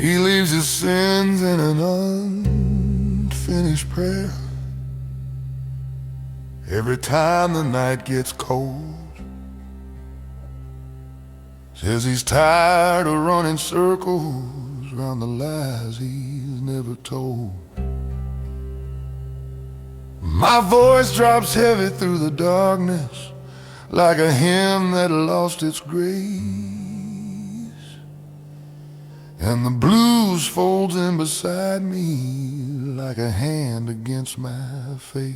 He leaves his sins in an unfinished prayer. Every time the night gets cold, says he's tired of running circles around the lies he's never told. My voice drops heavy through the darkness, like a hymn that lost its grace. And the blues folds in beside me like a hand against my face.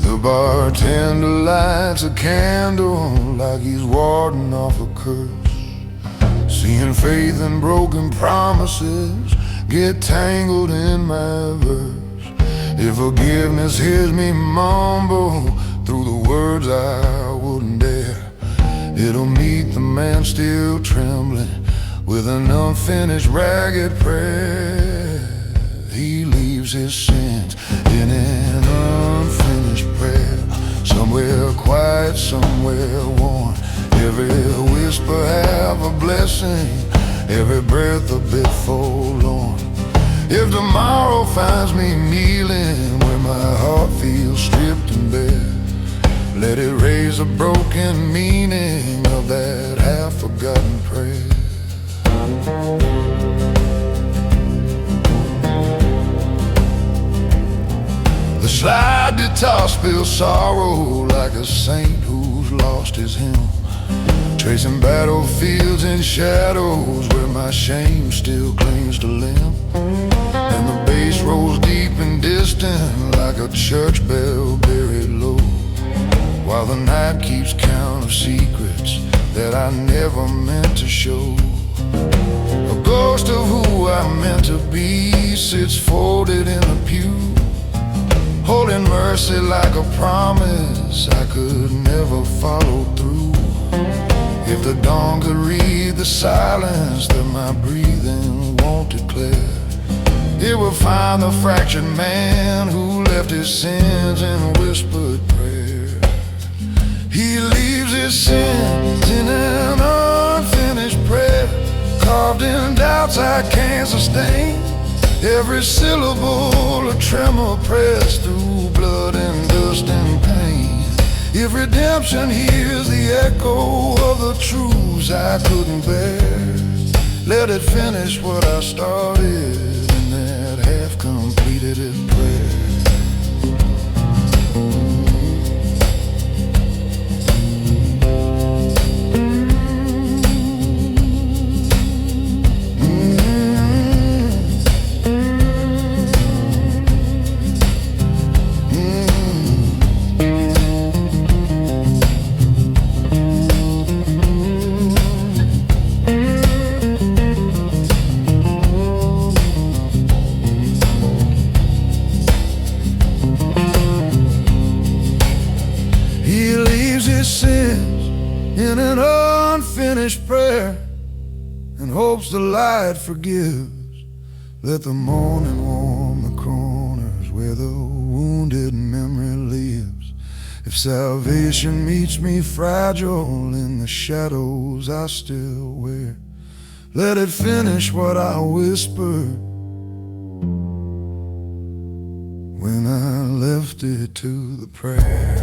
The bartender lights a candle like he's warding off a curse, seeing faith and broken promises get tangled in my verse. If forgiveness hears me mumble through the words I wouldn't dare, it'll meet the man still trembling with an unfinished ragged prayer. He leaves his sins in an unfinished prayer, somewhere quiet, somewhere warm. Every whisper half a blessing, every breath a bit forlorn. If tomorrow finds me kneeling where my heart feels stripped and bare, let it raise a broken meaning of that half-forgotten prayer. The slide guitar spills sorrow like a saint who's lost his hymn, tracing battlefields and shadows where my shame still clings to limb. And the bass rolls deep and distant like a church bell buried low, while the night keeps count of secrets that I never meant to show. A ghost of who I meant to be sits folded in a pew, holding mercy like a promise I could never follow through. If the dawn could read the silence that my breathing won't declare, it would find the fractured man who left his sins in whispered prayer. He leaves his sins in an unfinished prayer, carved in doubts I can't sustain. Every syllable a tremor pressed through blood and dust and pain. If redemption hears the echo of the truths I couldn't bear, let it finish what I started in that half-completed prayer. In an unfinished prayer, and hopes the light forgives. Let the morning warm the corners where the wounded memory lives. If salvation meets me fragile in the shadows I still wear, let it finish what I whispered when I left it to the prayer.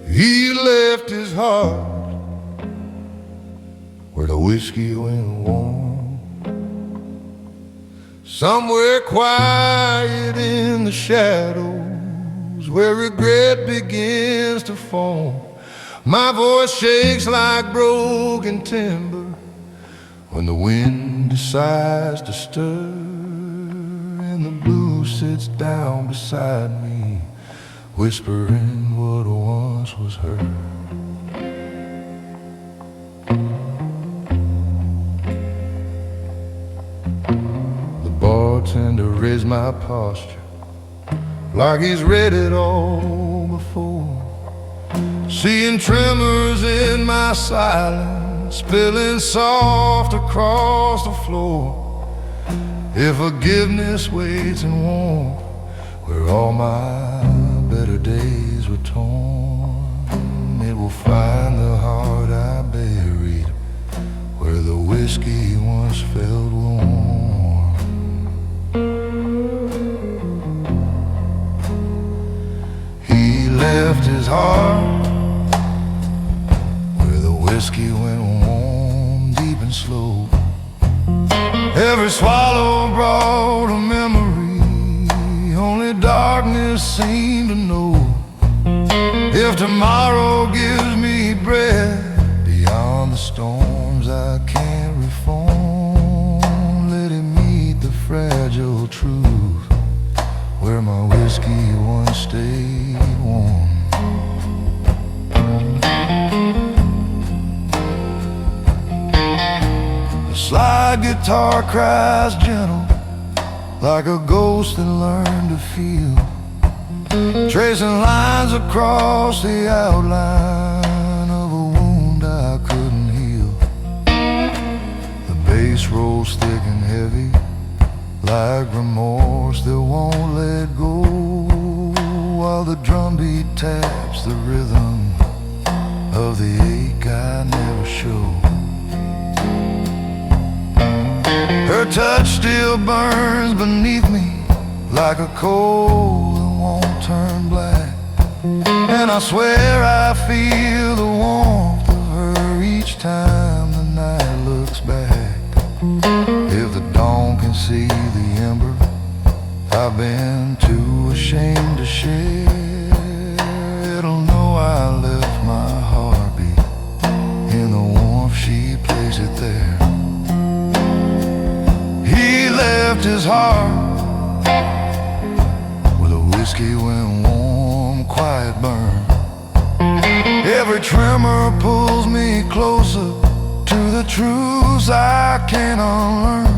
He left his heart where the whiskey went warm. Somewhere quiet in the shadows, where regret begins to form, my voice shakes like broken timber when the wind decides to stir, and the blue sits down beside me, whispering what once was heard. Bartender raised my posture like he's read it all before, seeing tremors in my silence spilling soft across the floor. If forgiveness waits and won't, where all my better days were torn, it will find the heart I buried where the whiskey once felt warm. Left his heart where the whiskey went warm, deep and slow. Every swallow brought a memory only darkness seemed to know. If tomorrow gives me breath beyond the storms I can't reform, let it meet the fragile truth where my whiskey once stayed warm. The slide guitar cries gentle like a ghost that learned to feel, tracing lines across the outline of a wound I couldn't heal. The bass rolls thick and heavy like remorse that won't let go, while the drumbeat taps the rhythm of the ache I never show. Her touch still burns beneath me like a coal that won't turn black, and I swear I feel the warmth of her each time the night looks back. If the dawn can see the ember I've been too ashamed to share, it'll know I left my heartbeat in the warmth she placed it there. He left his heart where the whiskey went warm, quiet burn. Every tremor pulls me closer to the truths I can't unlearn.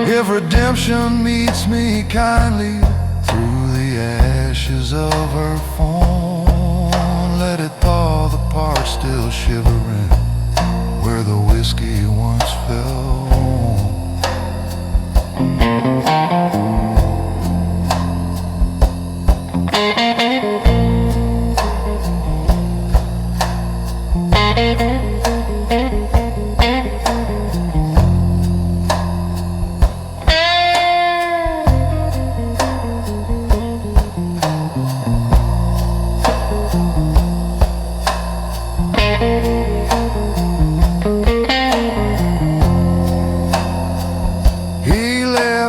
If redemption meets me kindly through the ashes of her fawn, let it thaw the part still shivering where the whiskey once fell home.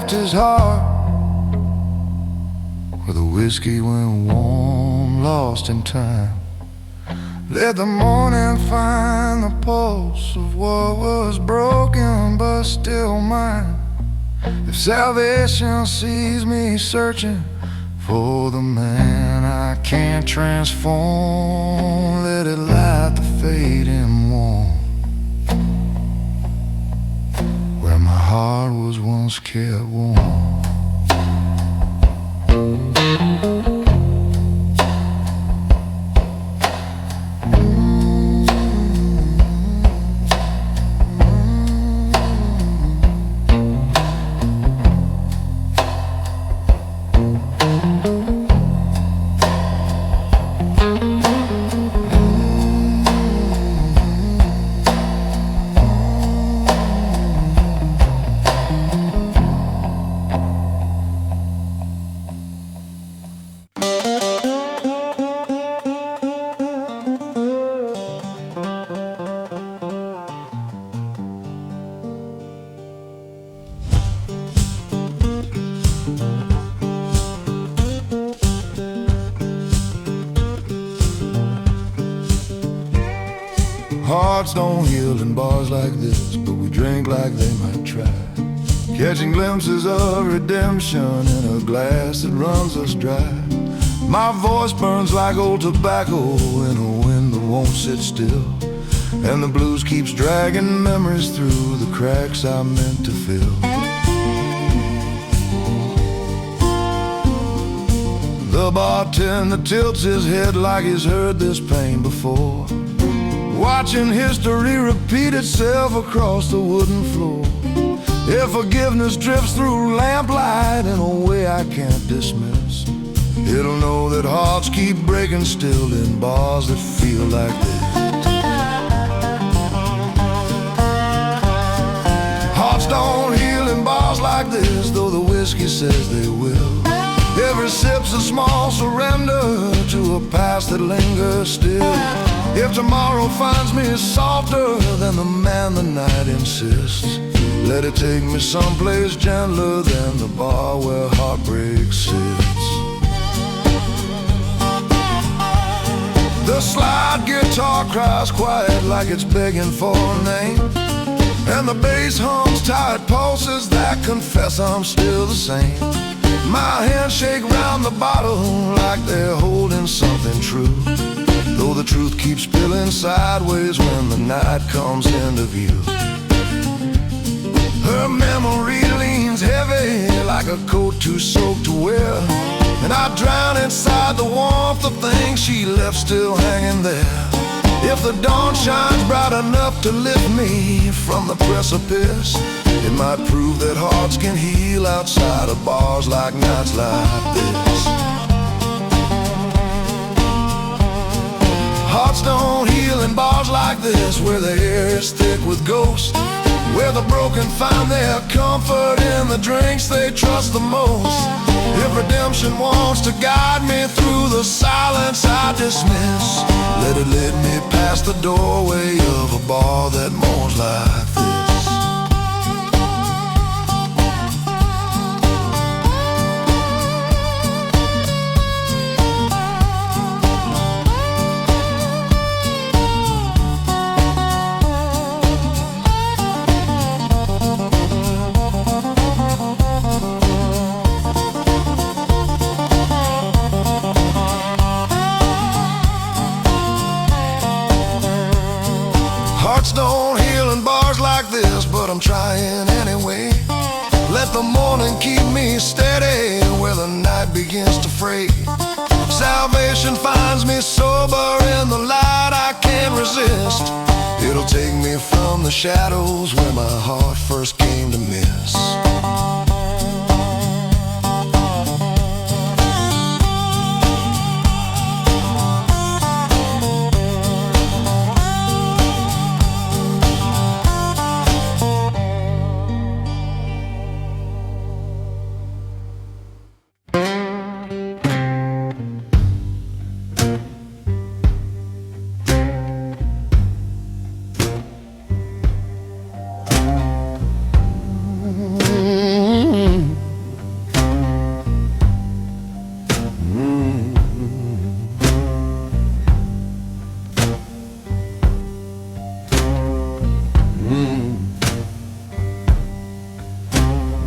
His heart where the whiskey went warm, lost in time. Let the morning find the pulse of what was broken but still mine. If salvation sees me searching for the man I can't transform, let it light the fading warm where my heart was once kept warm. Hearts don't heal in bars like this, but we drink like they might try, catching glimpses of redemption in a glass that runs us dry. My voice burns like old tobacco in a wind that won't sit still, and the blues keeps dragging memories through the cracks I meant to fill. The bartender tilts his head like he's heard this pain before, watching history repeat itself across the wooden floor. If forgiveness drifts through lamplight in a way I can't dismiss, it'll know that hearts keep breaking still in bars that feel like this. Hearts don't heal in bars like this, though the whiskey says they will. Every sip's a small surrender to a past that lingers still. If tomorrow finds me softer than the man the night insists, let it take me someplace gentler than the bar where heartbreak sits. The slide guitar cries quiet like it's begging for a name, and the bass hums tight pulses that confess I'm still the same. My hands shake round the bottle like they're holding something true, though the truth keeps spilling sideways when the night comes into view. Her memory leans heavy like a coat too soaked to wear, and I drown inside the warmth of things she left still hanging there. If the dawn shines bright enough to lift me from the precipice, it might prove that hearts can heal outside of bars like nights like this. Hearts don't heal in bars like this, where the air is thick with ghosts, where the broken find their comfort in the drinks they trust the most. If redemption wants to guide me through the silence I dismiss, let it lead me past the doorway of a bar that mourns like this. Hearts don't heal in bars like this, but I'm trying anyway. Let the morning keep me steady where the night begins to fray. Salvation finds me sober in the light I can't resist. It'll take me from the shadows where my heart first came to miss.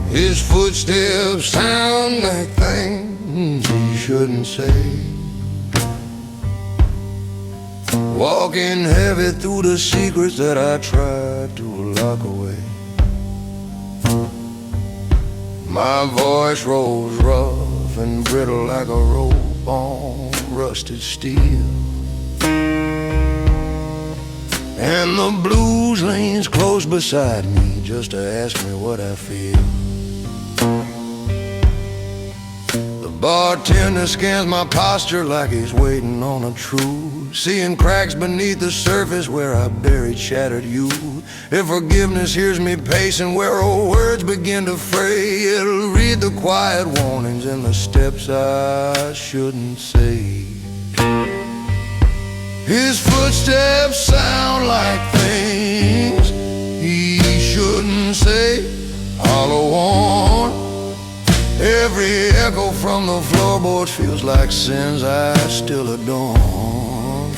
His footsteps sound like things he shouldn't say, walking heavy through the secrets that I tried to lock away. My voice rolls rough and brittle like a rope on rusted steel, and the blues leans close beside me just to ask me what I feel. The bartender scans my posture like he's waiting on a truth, seeing cracks beneath the surface where I buried shattered youth. If forgiveness hears me pacing where old words begin to fray, it'll read the quiet warnings and the steps I shouldn't say. His footsteps sound like things he shouldn't say, hollow on. Every echo from the floorboards feels like sins I still adorn.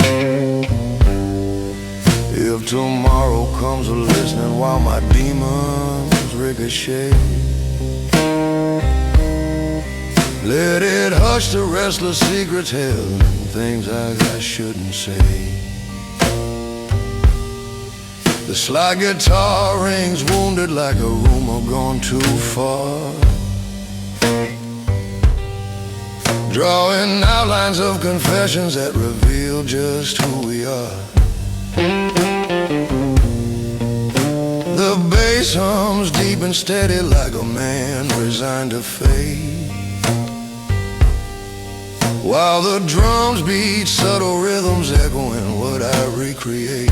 If If tomorrow comes a-listening while my demons ricochet, let it hush the restless secrets held, things I shouldn't say. The slide guitar rings wounded like a rumor gone too far, drawing outlines of confessions that reveal just who we are. The bass hums deep and steady like a man resigned to fate, while the drums beat subtle rhythms echoing what I recreate.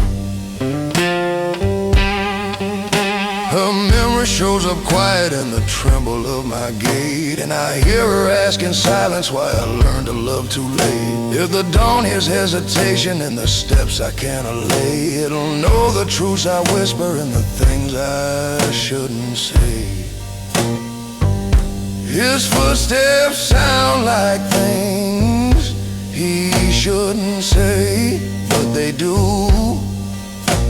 Her memory shows up quiet in the tremble of my gait, and I hear her ask in silence why I learned to love too late. If the dawn hears hesitation in the steps I can't allay, it'll know the truths I whisper and the things I shouldn't say. His footsteps sound like things he shouldn't say, but they do.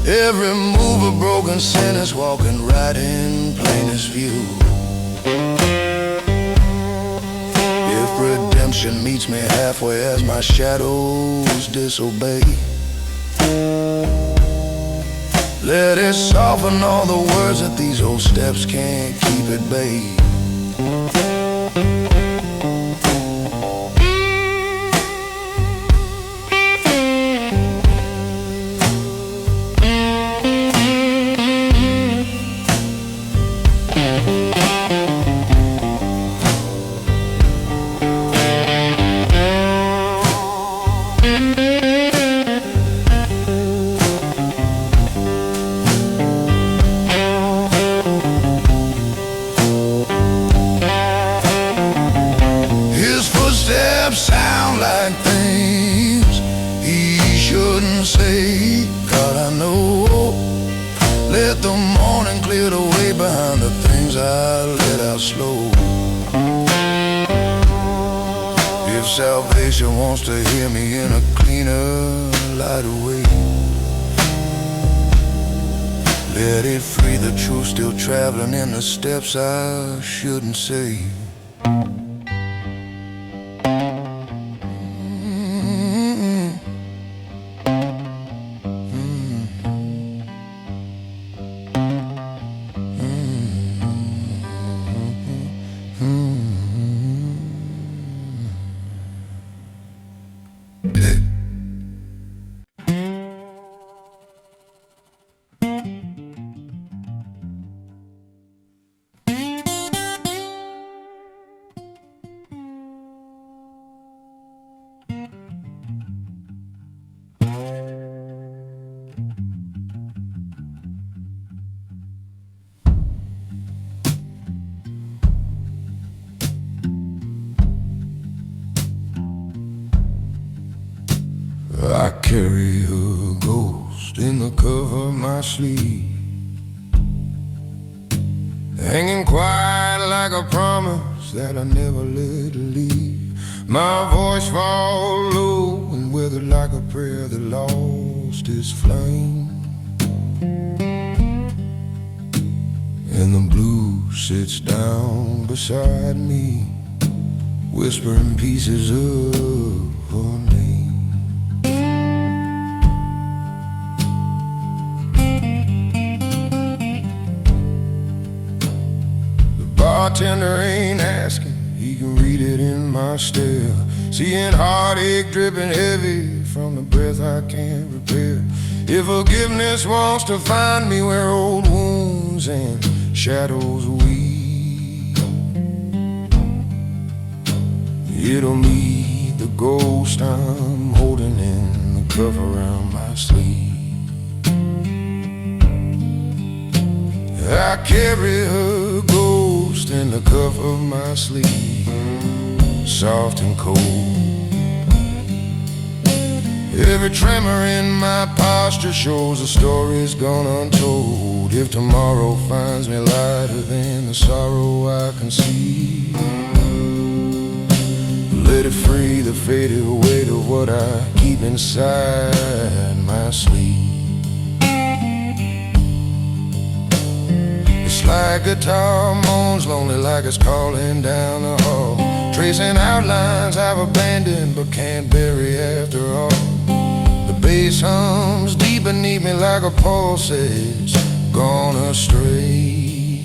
Every move a broken sentence walking right in plainest view. If redemption meets me halfway as my shadows disobey, let it soften all the words that these old steps can't keep at bay. Sound like things he shouldn't say. God, I know. Let the morning clear the way behind the things I let out slow. If salvation wants to hear me in a cleaner, lighter way, let it free the truth still traveling in the steps I shouldn't say. I carry a ghost in the cover of my sleeve, hanging quiet like a promise that I never let leave. My voice falls low and withered like a prayer that lost its flame, and the blues sits down beside me, whispering pieces of her name. Bartender ain't asking, he can read it in my stare, seeing heartache dripping heavy from the breath I can't repair. If forgiveness wants to find me where old wounds and shadows weep, it'll meet the ghost I'm holding in the cuff around my sleeve. I carry a ghost in the cuff of my sleeve, soft and cold. Every tremor in my posture shows the story's gone untold. If tomorrow finds me lighter than the sorrow I conceive, let it free the faded weight of what I keep inside my sleeve. That guitar moans lonely like it's calling down the hall, tracing outlines I've abandoned but can't bury after all. The bass hums deep beneath me like a pulse says, gone astray.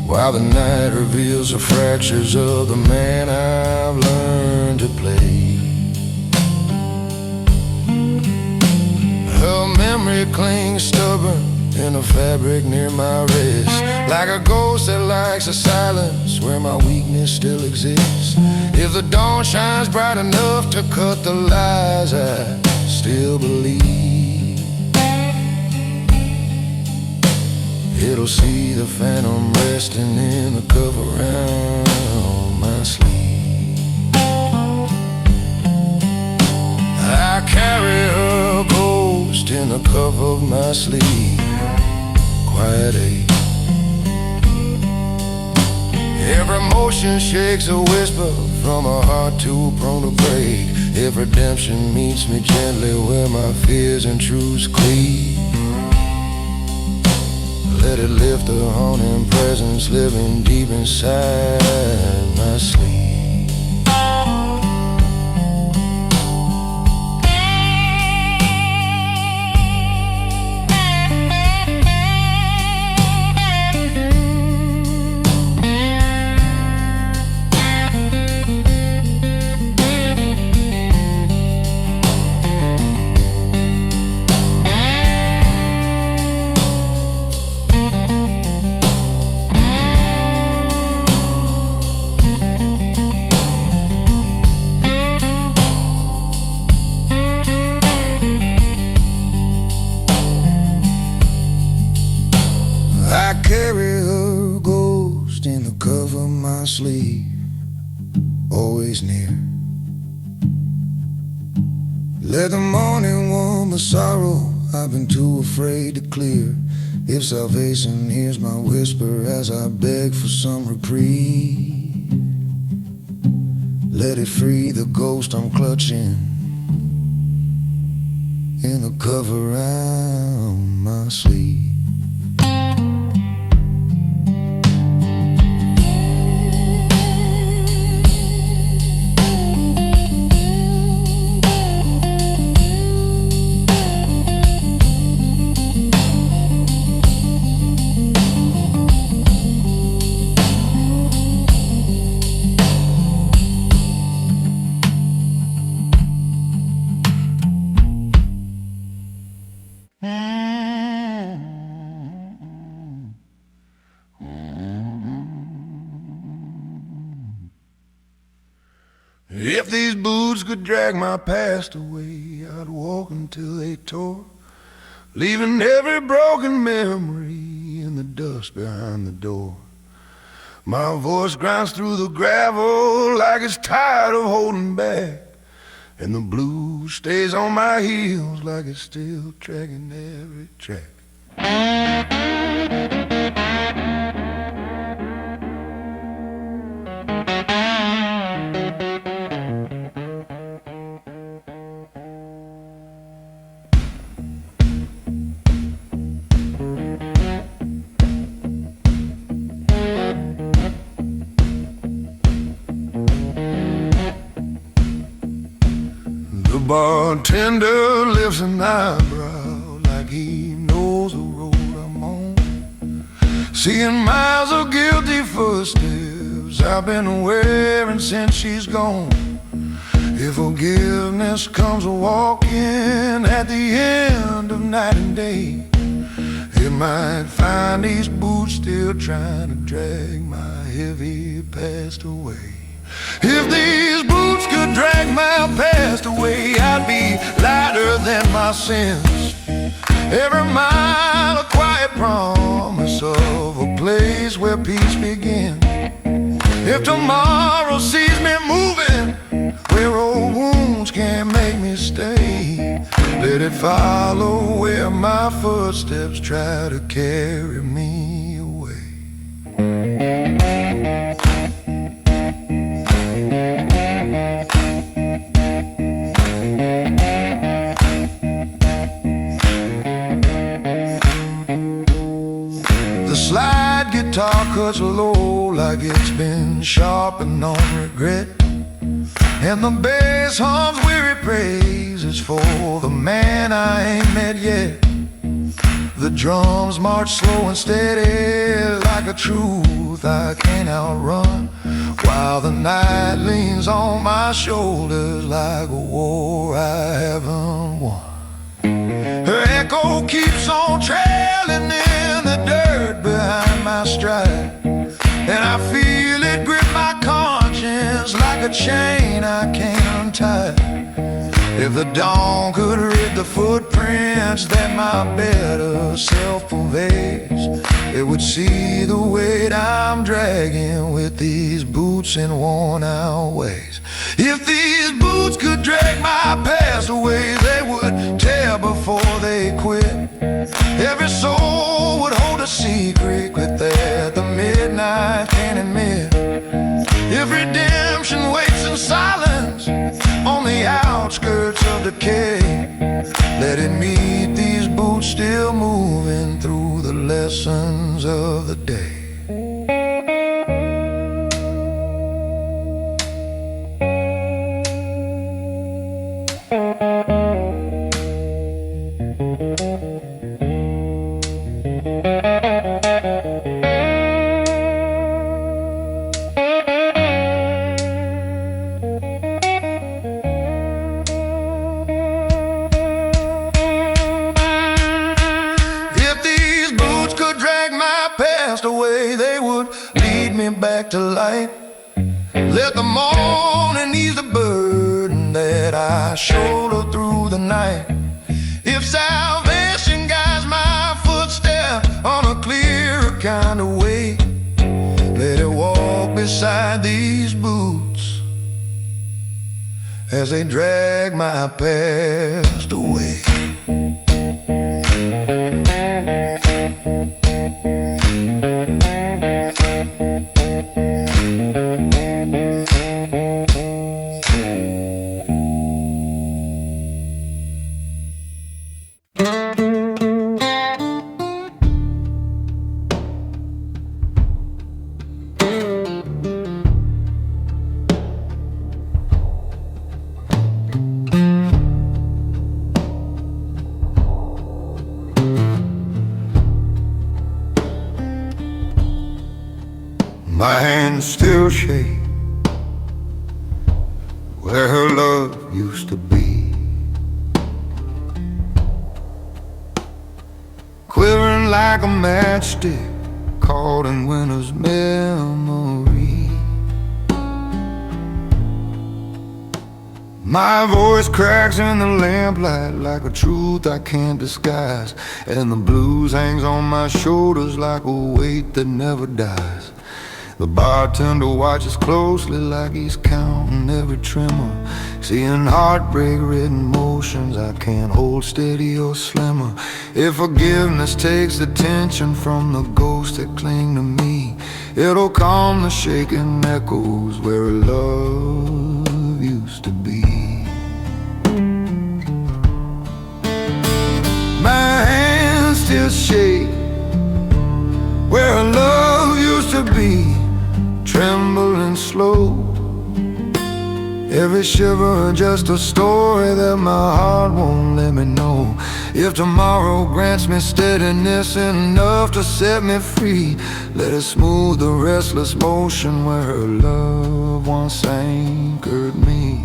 While the night reveals the fractures of the man I've learned to play. Her memory clings stubborn in the fabric near my wrist, like a ghost that likes the silence where my weakness still exists. If the dawn shines bright enough to cut the lies I still believe, it'll see the phantom resting in the cover around my sleeve. I carry her ghost in the cover of my sleeve. Quiet ache. Every motion shakes a whisper from a heart too prone to break. If redemption meets me gently where my fears and truths cleave, let it lift a haunting presence living deep inside my sleep. I carry her ghost in the cover of my sleeve, always near. Let the morning warm the sorrow I've been too afraid to clear. If salvation hears my whisper as I beg for some reprieve, let it free the ghost I'm clutching in the cover around my sleeve. If these boots could drag my past away, I'd walk until they tore, leaving every broken memory in the dust behind the door. My voice grinds through the gravel like it's tired of holding back, and the blues stays on my heels like it's still tracking every track. The bartender lifts an eyebrow like he knows the road I'm on, seeing miles of guilty footsteps I've been wearing since she's gone. If forgiveness comes a-walking at the end of night and day, it might find these boots still trying to drag my heavy past away. If these boots could drag my past away, I'd be lighter than my sins. Every mile a quiet promise of a place where peace begins. If tomorrow sees me moving where old wounds can't make me stay, let it follow where my footsteps try to carry me away. cuts low like it's been sharpened on regret, and the bass hums weary praises for the man I ain't met yet. The drums march slow and steady like a truth I can't outrun, while the night leans on my shoulders like a war I haven't won. Her echo keeps on trailing in the dirt behind my stride, and I feel it grip my conscience like a chain I can't untie. If the dawn could rid the footprints that my better self pervades, it would see the weight I'm dragging with these boots in worn out ways. If these boots could drag my past away, they would tear before they quit. Every soul would hold a secret that the midnight can't admit. If redemption waits in silence on the outskirts of decay, let it meet these boots still moving through the lessons of the day. Away, they would lead me back to light. Let the morning ease the burden that I shoulder through the night. If salvation guides my footsteps on a clearer kind of way, let it walk beside these boots as they drag my past away. My hands still shake where her love used to be, quivering like a matchstick caught in winter's memory. My voice cracks in the lamplight like a truth I can't disguise, and the blues hangs on my shoulders like a weight that never dies. The bartender watches closely like he's counting every tremor, seeing heartbreak-ridden motions I can't hold steady or slimmer. If forgiveness takes the tension from the ghosts that cling to me, it'll calm the shaking echoes where love used to be. My hands still shake where love used to be, trembling slow. Every shiver just a story that my heart won't let me know. If tomorrow grants me steadiness enough to set me free, let it smooth the restless motion where her love once anchored me.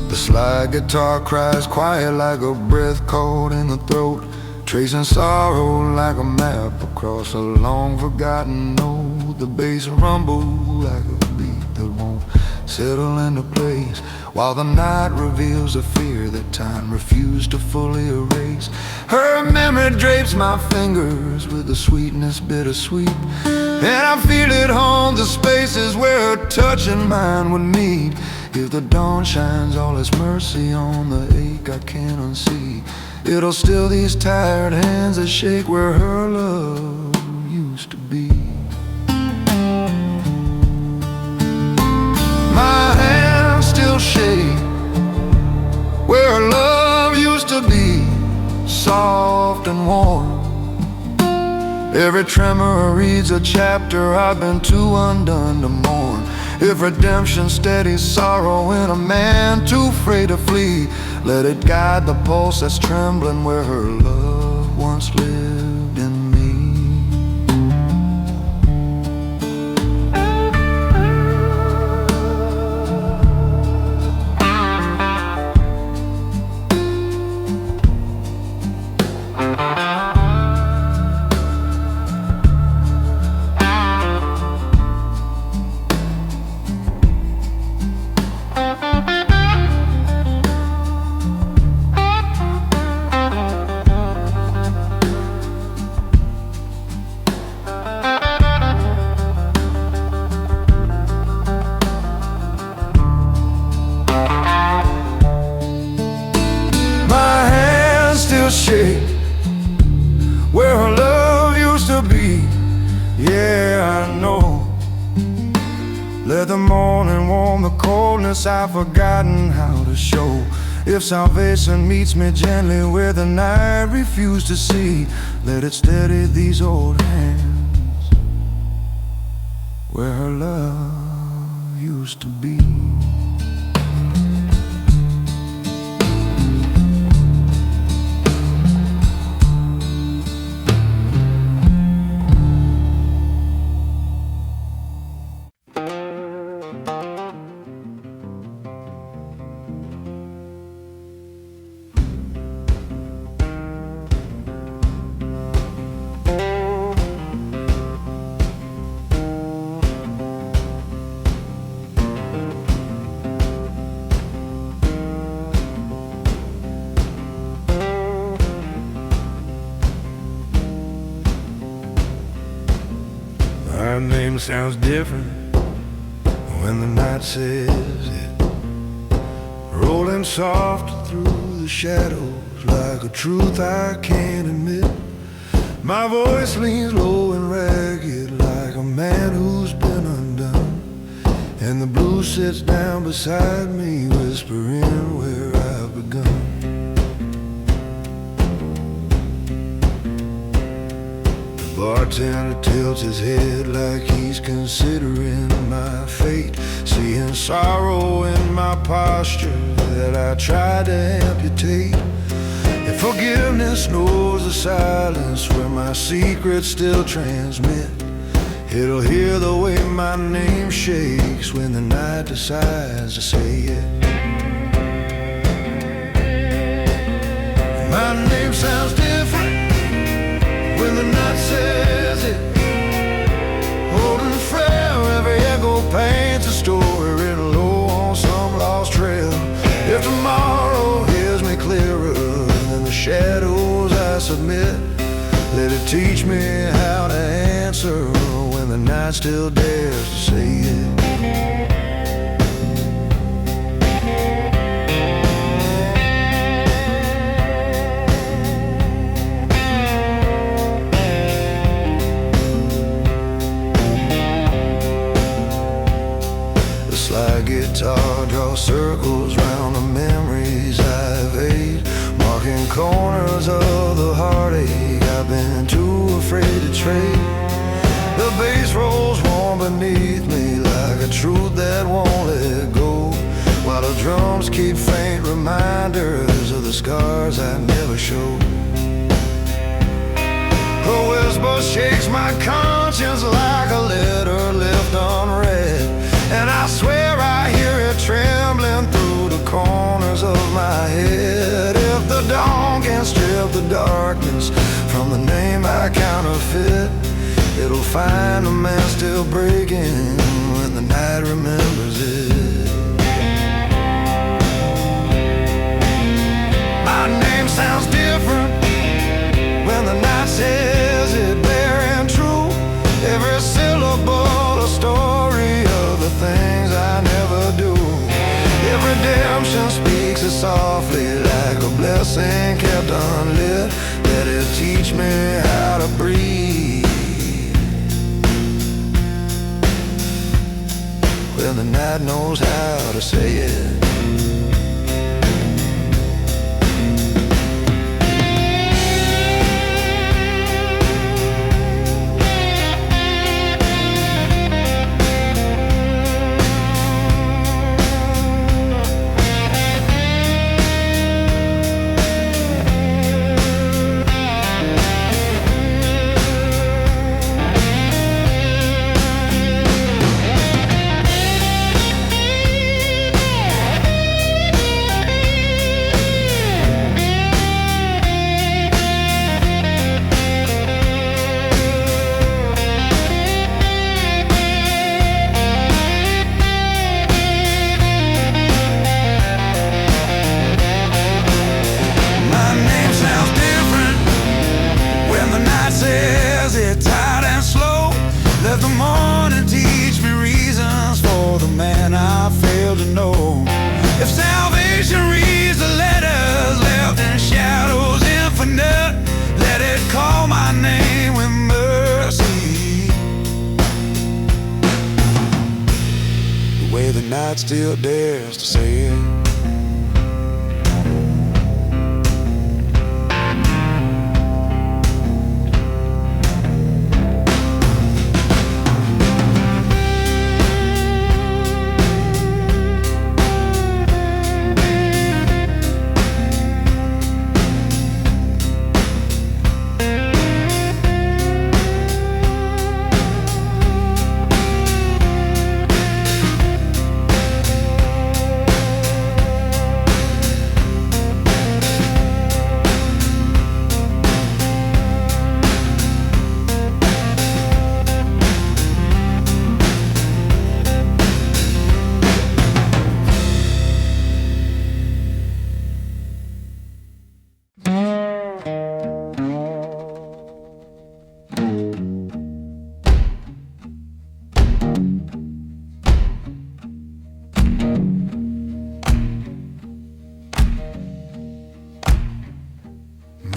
The slide guitar cries quiet like a breath caught in the throat, tracing sorrow like a map across a long forgotten note. The bass rumble like a beat that won't settle into place, while the night reveals a fear that time refused to fully erase. Her memory drapes my fingers with a sweetness bittersweet, and I feel it haunt the spaces where her touch and mine would meet. If the dawn shines all its mercy on the ache I can't unsee, it'll still these tired hands that shake where her love used to be. My hands still shake where her love used to be, soft and warm. Every tremor reads a chapter I've been too undone to mourn. If redemption steadies sorrow in a man too afraid to flee, let it guide the pulse that's trembling where her love once lived in me. Shake where her love used to be. Yeah, I know. Let the morning warm the coldness I've forgotten how to show. If salvation meets me gently where the night refused to see, let it steady these old hands where her love used to be. Our name sounds different when the night says it, rolling soft through the shadows like a truth I can't admit. My voice leans low and ragged like a man who's been undone, and the blues sits down beside me whispering where I've begun. Bartender tilts his head like he's considering my fate, seeing sorrow in my posture that I tried to amputate. If forgiveness knows the silence where my secrets still transmit, it'll hear the way my name shakes when the night decides to say it. My name sounds different when the night says it, holding frail, every echo paints a story written low on some lost trail. If tomorrow hears me clearer than the shadows I submit, let it teach me how to answer when the night still dares to say it. Slide guitar draws circles round the memories I've ate, marking corners of the heartache I've been too afraid to trade. The bass rolls warm beneath me like a truth that won't let go, while the drums keep faint reminders of the scars I never showed. A whisper shakes my conscience like a letter left unread, and I swear I hear it trembling through the corners of my head. If the dawn can strip the darkness from the name I counterfeit, it'll find a man still breaking when the night remembers it. My name sounds different when the night says it, bearing true, every syllable a story of the things I never do. If redemption speaks it softly like a blessing kept unlit, let it teach me how to breathe when the night knows how to say it. night still dares to say it.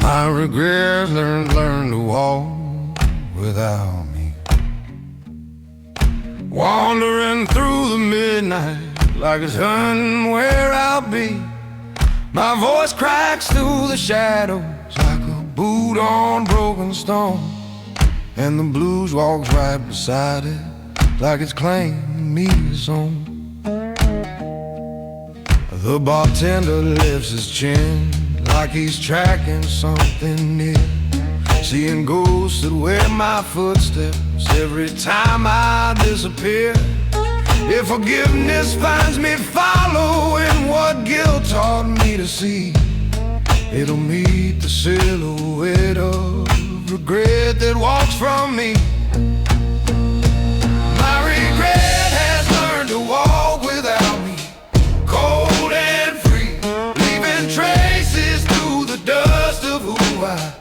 My regrets learn to walk without me, wandering through the midnight like it's hunting where I'll be. My voice cracks through the shadows like a boot on broken stone, and the blues walks right beside it like it's claiming me its own. The bartender lifts his chin like he's tracking something near, seeing ghosts that wear my footsteps every time I disappear. If forgiveness finds me following what guilt taught me to see, it'll meet the silhouette of regret that walks from me. My regret has learned to walk without me, cold and free, leaving traces through the dust of who I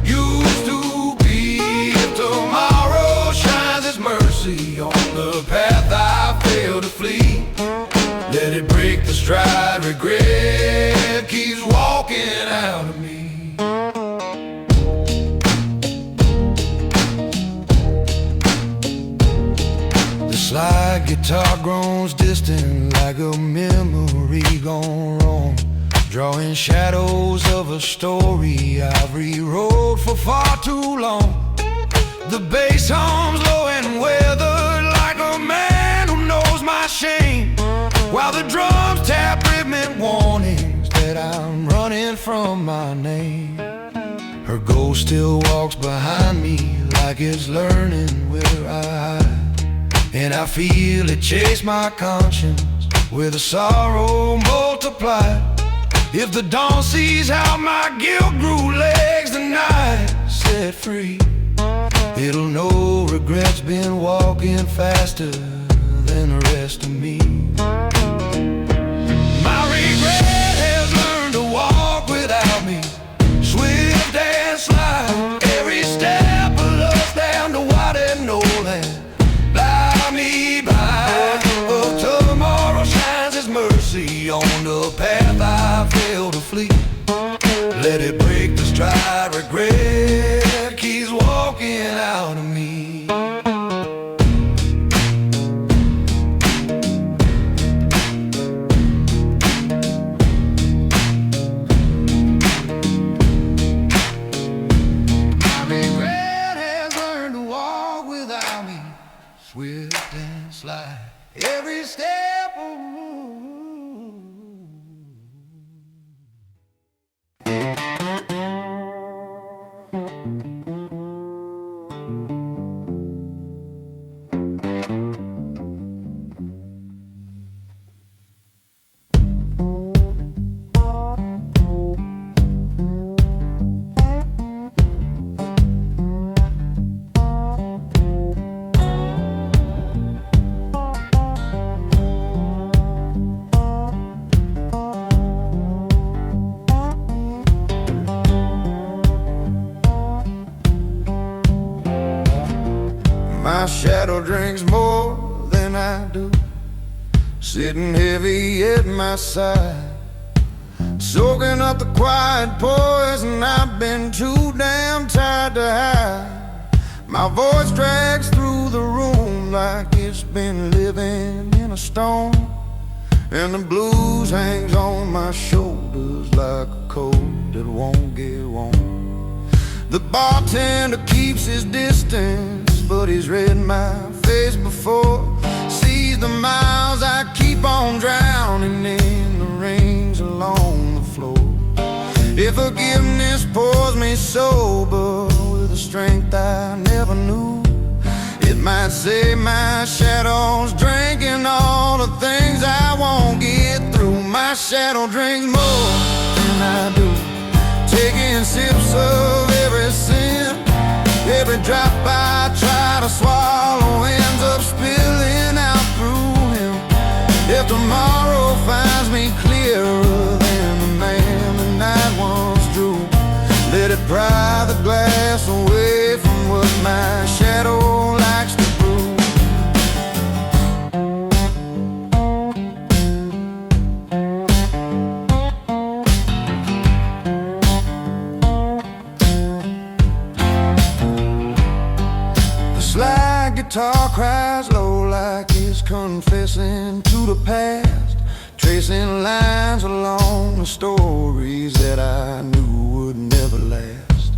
used to be. If tomorrow shines its mercy on the path I failed to flee, let it break the stride regret keeps walking out of me. The slide guitar grows distant like a memory gone wrong, drawing shadows of a story I've rewrote for far too long. The bass hums low and weathered like a man who knows my shame, while the drums tap rhythmic warnings that I'm running from my name. Her ghost still walks behind me like it's learning where I hide, and I feel it chase my conscience with a sorrow multiplied. If the dawn sees how my guilt grew legs the night set free, it'll know regret's been walking faster than the rest of me. My regret has learned to walk without me, swift and slide, every step of us down to wide no land. Fly me by, oh, tomorrow shines its mercy on the path I failed to flee. Let it break the stride regret keeps walking out of me. My regret has learned to walk without me, swift and slide, every step of my shadow drinks more than I do, sitting heavy at my side, soaking up the quiet poison I've been too damn tired to hide. My voice drags through the room like it's been living in a stone, and the blues hangs on my shoulders like a coat that won't get warm. The bartender keeps his distance, but he's read my face before. Sees the miles I keep on drowning in the rings along the floor. If forgiveness pours me sober with a strength I never knew, it might save my shadow's drinking all the things I won't get through. My shadow drinks more than I do, taking sips of every sin. Every drop I try to swallow ends up spilling out through him. If tomorrow finds me clearer than the man the night once drew, let it pry the glass away from what my shadow likes to brew. The slide guitar cries low like it's confessing to the past, tracing lines along the stories that I knew would never last.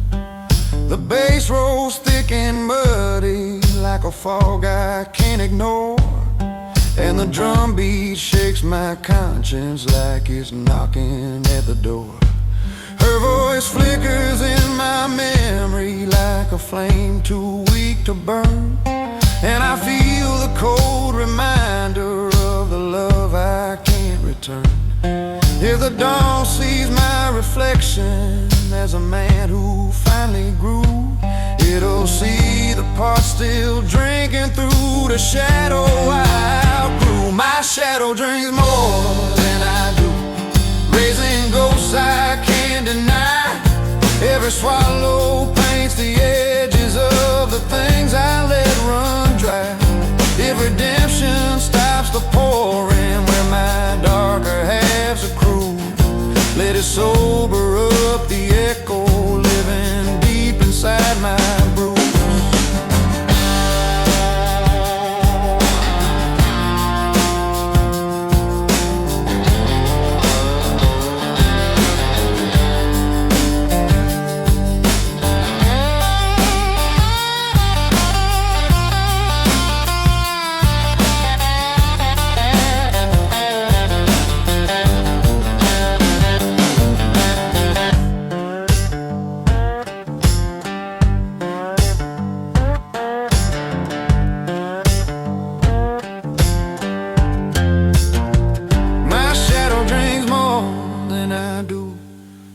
The bass rolls thick and muddy like a fog I can't ignore, and the drum beat shakes my conscience like it's knocking at the door. Her voice flickers in my memory like a flame too weak to burn, and I feel the cold reminder of the love I can't return. If the dawn sees my reflection as a man who finally grew, it'll see the part still drinking through the shadow I outgrew. My shadow drinks more than I do, raising ghosts I can't deny. Every swallow paints the edges of the things I let run dry. If redemption stops the pouring where my darker halves accrue, let it sober up the echo living deep inside my brew.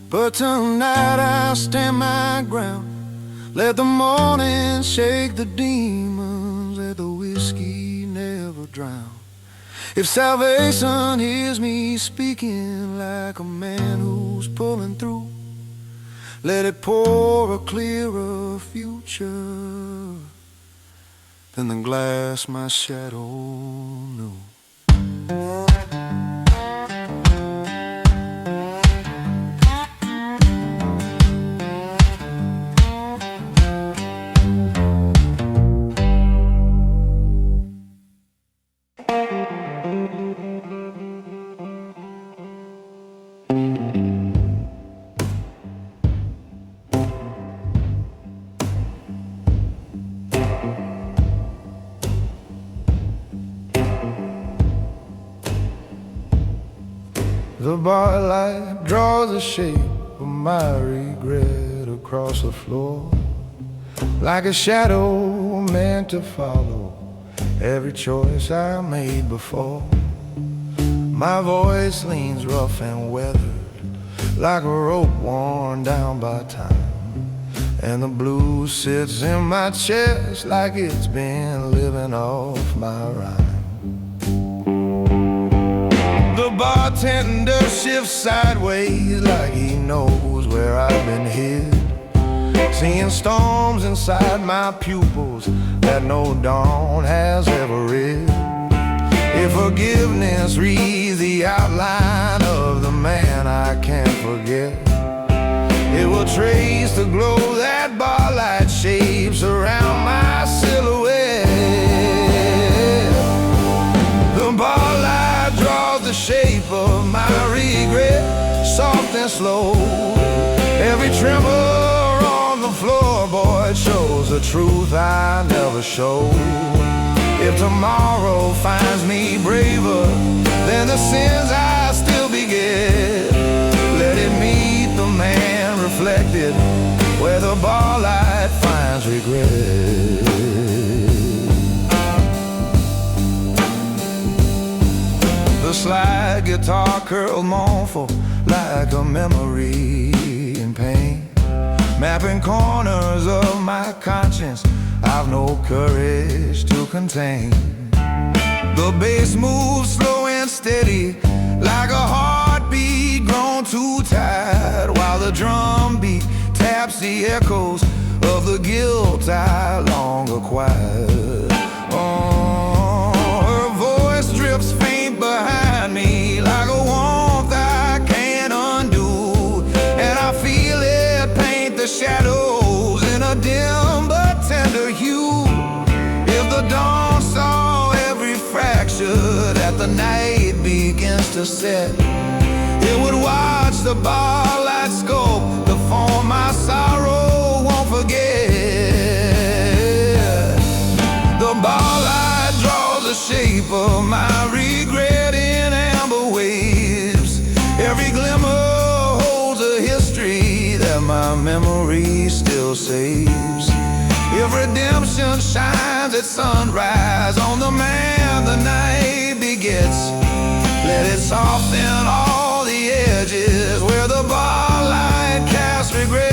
But tonight I stand my ground. Let the morning shake the demons, let the whiskey never drown. If salvation hears me speaking like a man who's pulling through, let it pour a clearer future than the glass my shadow knew. The bar light draws the shape of my regret across the floor, like a shadow meant to follow every choice I made before. My voice leans rough and weathered, like a rope worn down by time, and the blues sits in my chest like it's been living off my rhyme. The bartender shifts sideways like he knows where I've been hid, seeing storms inside my pupils that no dawn has ever read. If forgiveness reads the outline of the man I can't forget, it will trace the glow that bar light shapes around my silhouette. The bar light draws the shape moving slow. Every tremor on the floorboard shows the truth I never showed. If tomorrow finds me braver than the sins I still beget, let it meet the man reflected where the bar light finds regret. The slide guitar curled mournful like a memory in pain, mapping corners of my conscience I've no courage to contain. The bass moves slow and steady like a heartbeat grown too tired, while the drum beat taps the echoes of the guilt I long acquired. Oh, her voice drips faint behind me like a warmth I can't undo, and I feel it paint the shadows in a dim but tender hue. If the dawn saw every fracture that the night begins to set, it would watch the bar light sculpt the form my sorrow won't forget. The bar light draws the shape of my regret in amber waves. Every glimmer holds a history that my memory still saves. If redemption shines at sunrise on the man the night begets, let it soften all the edges where the bar light casts regret.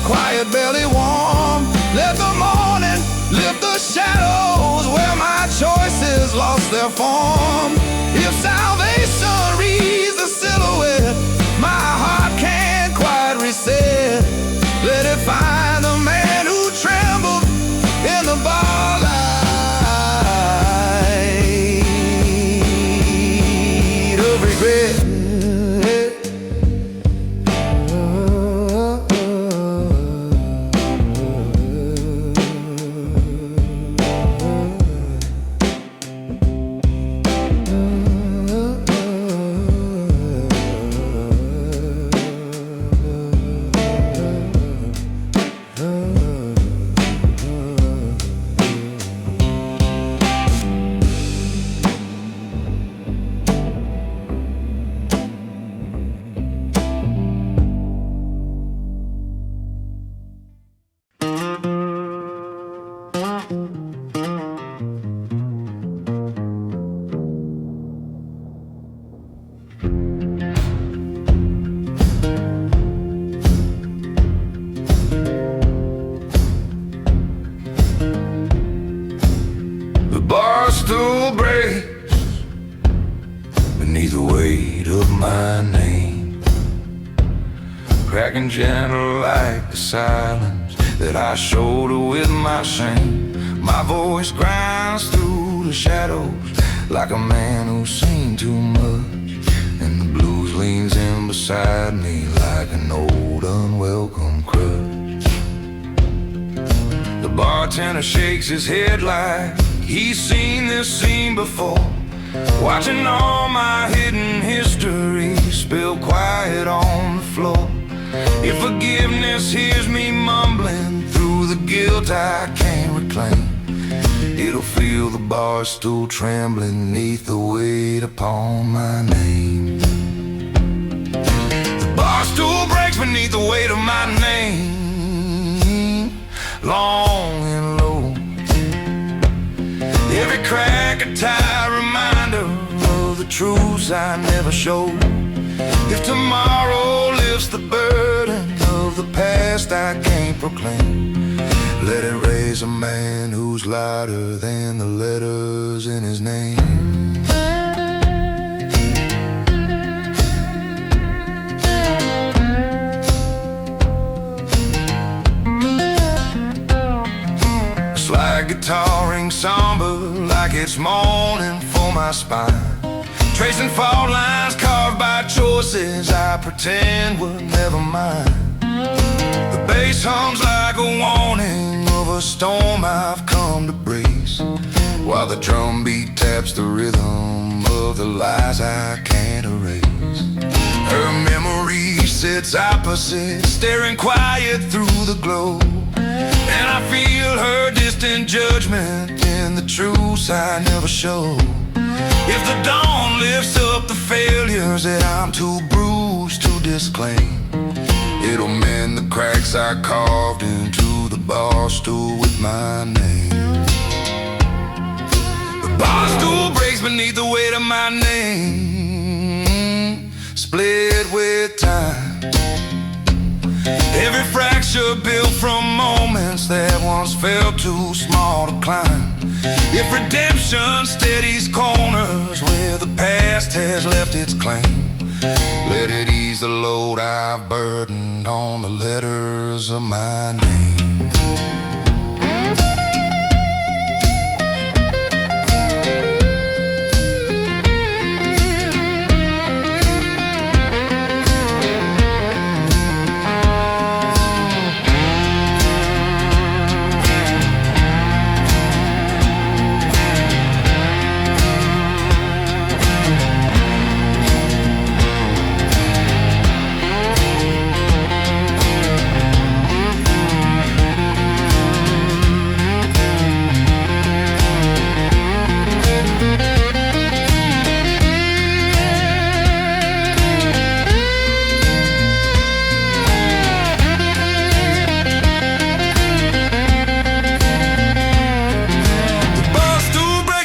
Quiet, belly warm, let the morning lift the shadows where my choices lost their form. If salvation reads the silhouette my heart can't quite reset, let it find the man who trembled in the bar light of regret. Still breaks beneath the weight of my name, cracking gentle like the silence that I shoulder with my shame. My voice grinds through the shadows like a man who's seen too much, and the blues leans in beside me like an old unwelcome crutch. The bartender shakes his head like he's seen this scene before, watching all my hidden history spill quiet on the floor. If forgiveness hears me mumbling through the guilt I can't reclaim, it'll feel the bar stool trembling neath the weight upon my name. The bar stool breaks beneath the weight of my name, long and low. Every crack a tired reminder of the truths I never showed. If tomorrow lifts the burden of the past I can't proclaim, let it raise a man who's lighter than the letters in his name. guitar rings somber like it's mourning for my spine. Tracing fault lines carved by choices I pretend were never mine. The bass hums like a warning of a storm I've come to brace, while the drum beat taps the rhythm of the lies I can't erase. Her memory sits opposite, staring quiet through the glow, and I feel her distant judgment in the truths I never show. If the dawn lifts up the failures that I'm too bruised to disclaim, it'll mend the cracks I carved into the bar stool with my name. The bar stool breaks beneath the weight of my name, split with time. Every fracture built from moments that once felt too small to climb. If redemption steadies corners where the past has left its claim, let it ease the load I've burdened on the letters of my name.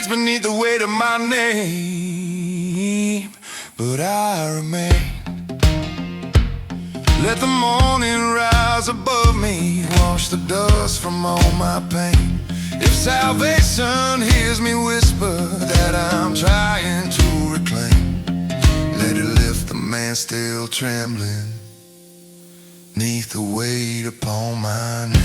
Beneath the weight of my name, but I remain. Let the morning rise above me, wash the dust from all my pain. If salvation hears me whisper that I'm trying to reclaim, let it lift the man still trembling neath the weight upon my name.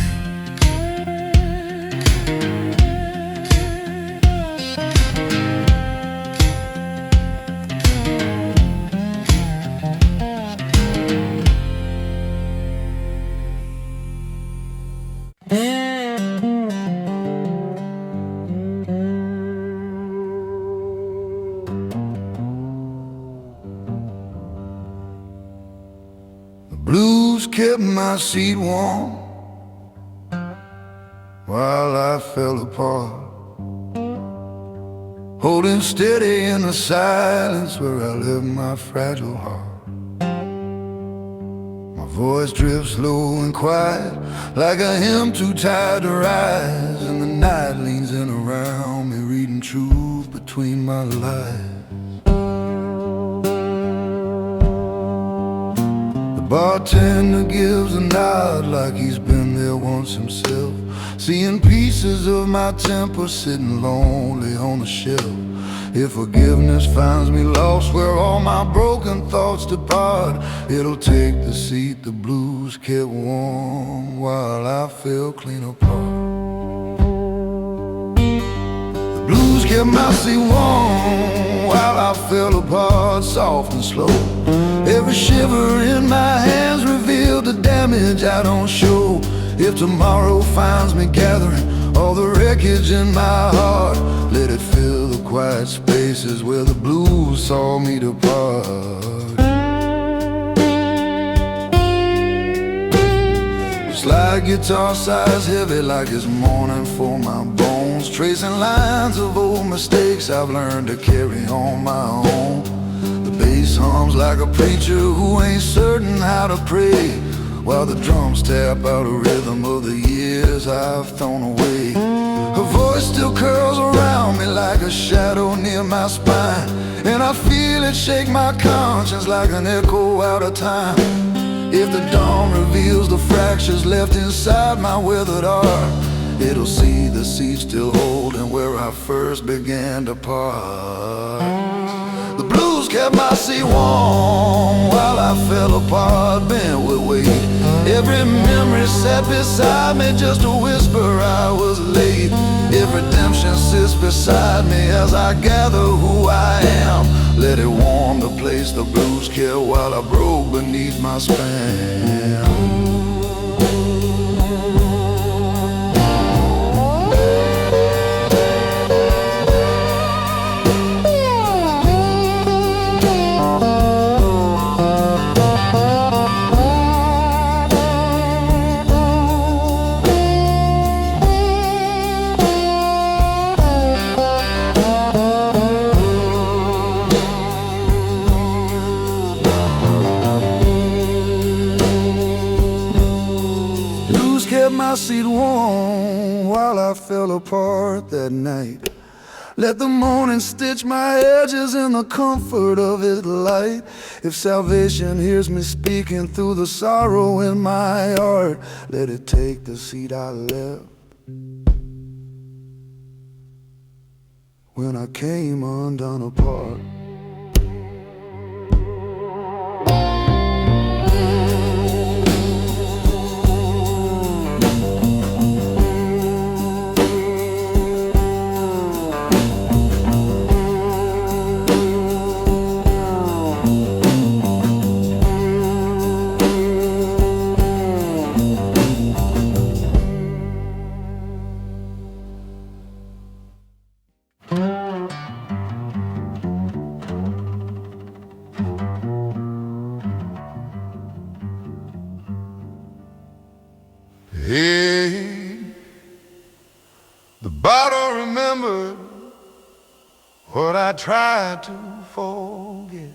Blues kept my seat warm while I fell apart, holding steady in the silence where I left my fragile heart. My voice drifts low and quiet like a hymn too tired to rise, and the night leans in around me, reading truth between my lies. Bartender gives a nod like he's been there once himself, seeing pieces of my temper sitting lonely on the shelf. If forgiveness finds me lost where all my broken thoughts depart, it'll take the seat the blues kept warm while I fell clean apart. The blues kept my seat warm while I fell apart, soft and slow. Every shiver in my hands revealed the damage I don't show. If tomorrow finds me gathering all the wreckage in my heart, let it fill the quiet spaces where the blues saw me depart. Slide guitar sighs heavy like it's mourning for my bones, tracing lines of old mistakes I've learned to carry on my own. The bass hums like a preacher who ain't certain how to pray, while the drums tap out a rhythm of the years I've thrown away. Her voice still curls around me like a shadow near my spine, and I feel it shake my conscience like an echo out of time. If the dawn reveals the fractures left inside my withered heart, it'll see the seed still holding where I first began to part. The blues kept my seat warm while I fell apart, bent with weight. Every memory sat beside me, just a whisper I was late. If redemption sits beside me as I gather who I am, let it warm the place the blues kill while I broke beneath my span. Kept my seat warm while I fell apart that night. Let the morning stitch my edges in the comfort of its light. If salvation hears me speaking through the sorrow in my heart, let it take the seat I left when I came undone apart. Hey, the bottle remembered what I tried to forget,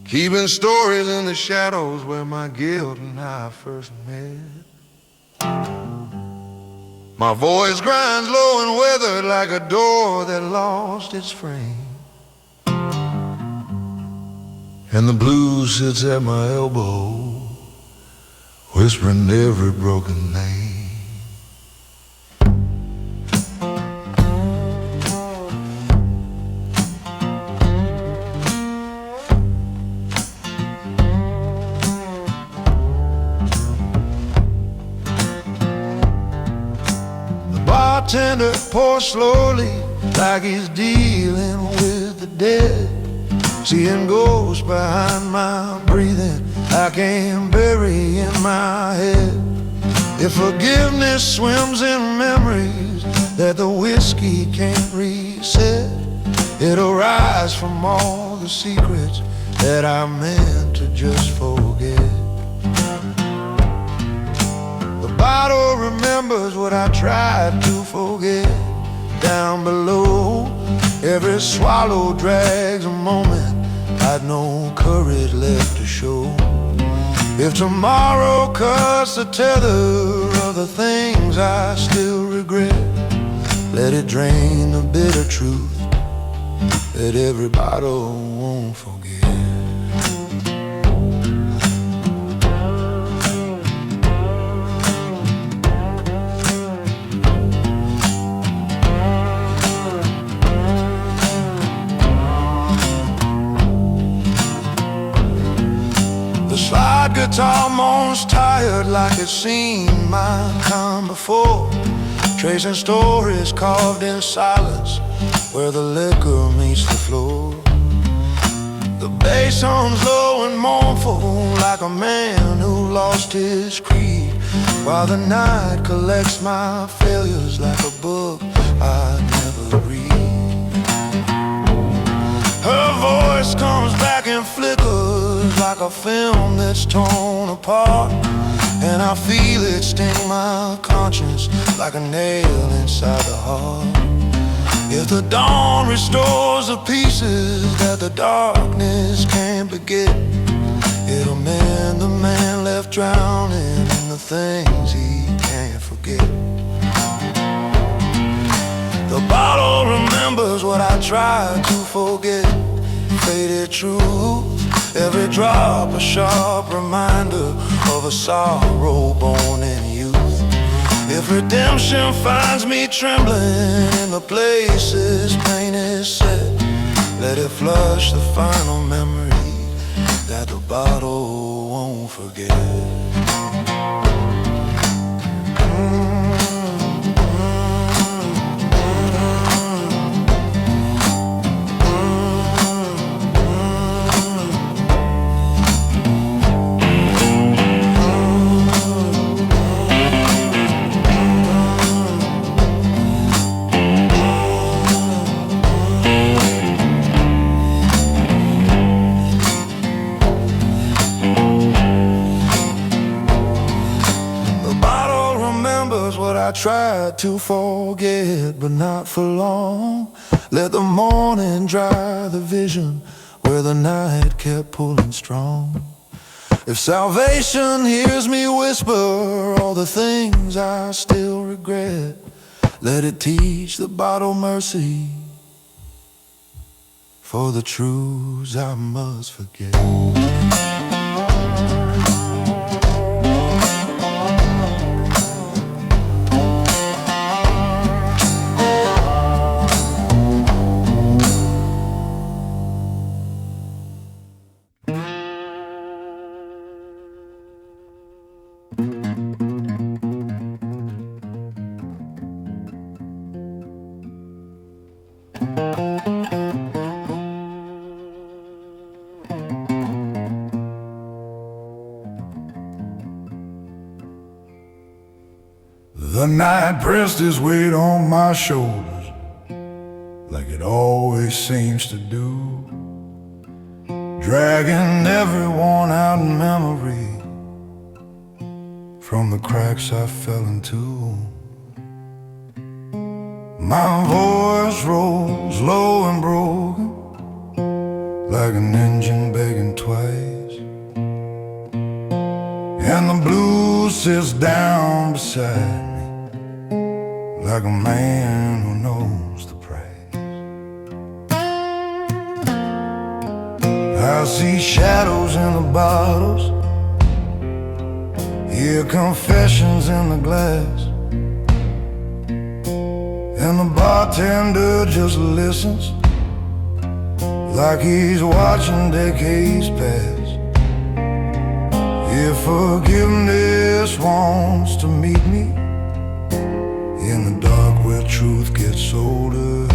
keeping stories in the shadows where my guilt and I first met. My voice grinds low and weathered like a door that lost its frame, and the blues sits at my elbow, whispering every broken name. The bartender pours slowly like he's dealing with the dead, seeing ghosts behind my breathing I can't bury in my head. If forgiveness swims in memories that the whiskey can't reset, it'll rise from all the secrets that I meant to just forget. The bottle remembers what I tried to forget. Down below, every swallow drags a moment I'd no courage left to show. If tomorrow cuts the tether of the things I still regret, let it drain the bitter truth that every bottle won't forget. Slide guitar moans tired like it's seen my kind before, tracing stories carved in silence where the liquor meets the floor. The bass hums low and mournful like a man who lost his creed, while the night collects my failures like a book I'd never read. Her voice comes back and flickers like a film that's torn apart, and I feel it sting my conscience like a nail inside the heart. If the dawn restores the pieces that the darkness can't beget, it'll mend the man left drowning in the things he can't forget. The bottle remembers what I tried to forget, faded truth, every drop a sharp reminder of a sorrow born in youth. If redemption finds me trembling in the places pain is set, let it flush the final memory that the bottle won't forget. tried to forget, but not for long. Let the morning dry the vision where the night kept pulling strong. If salvation hears me whisper all the things I still regret, let it teach the bottle mercy for the truths I must forget. The night pressed its weight on my shoulders, like it always seems to do, dragging everyone out in memory from the cracks I fell into. My voice rolls low and broken, like an engine begging twice, and the blues sits down beside me like a man who knows the price. I see shadows in the bottles, hear confessions in the glass, and the bartender just listens like he's watching decades pass. If forgiveness wants to meet me in the dark where truth gets older,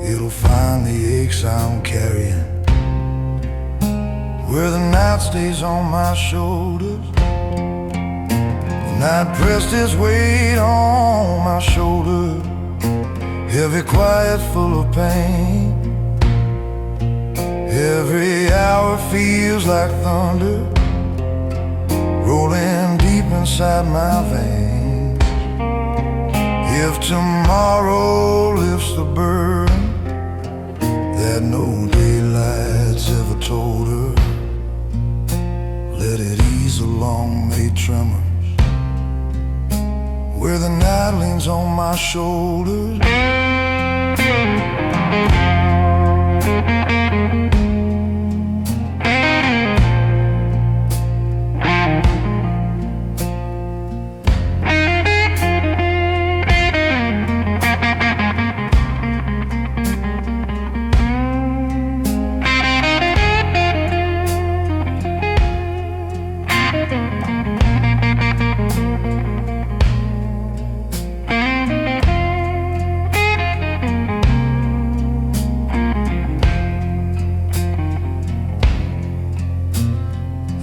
it'll find the aches I'm carrying where the night stays on my shoulders. The night pressed its weight on my shoulder, heavy, quiet, full of pain. Every hour feels like thunder rolling deep inside my veins. If tomorrow lifts the burden that no daylight's ever told her, let it ease the long-made tremors where the night leans on my shoulders.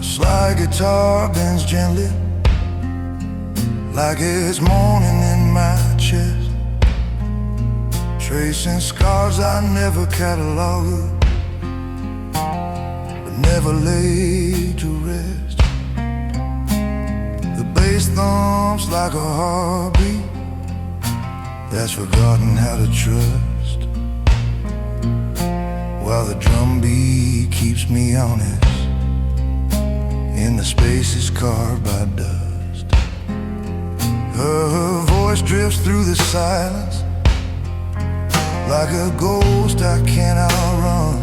Slide guitar bends gently like it's moaning in my chest, tracing scars I never cataloged but never laid to rest. The bass thumps like a heartbeat that's forgotten how to trust, while the drum beat keeps me honest in the spaces carved by dust. Her voice drifts through the silence like a ghost I can't outrun,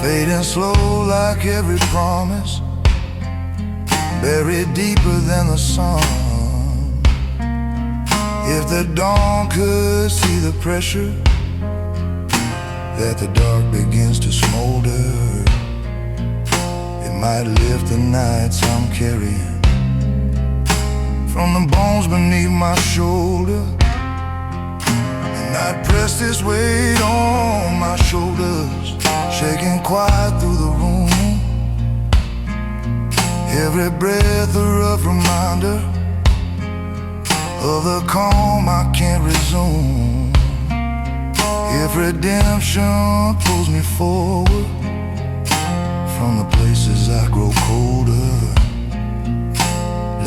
fading slow like every promise, buried deeper than the sun. If the dawn could see the pressure that the dark begins to smolder, might lift the nights I'm carrying from the bones beneath my shoulder. And I press this weight on my shoulders, shaking quiet through the room. Every breath a rough reminder of the calm I can't resume. If redemption pulls me forward from the places I grow colder,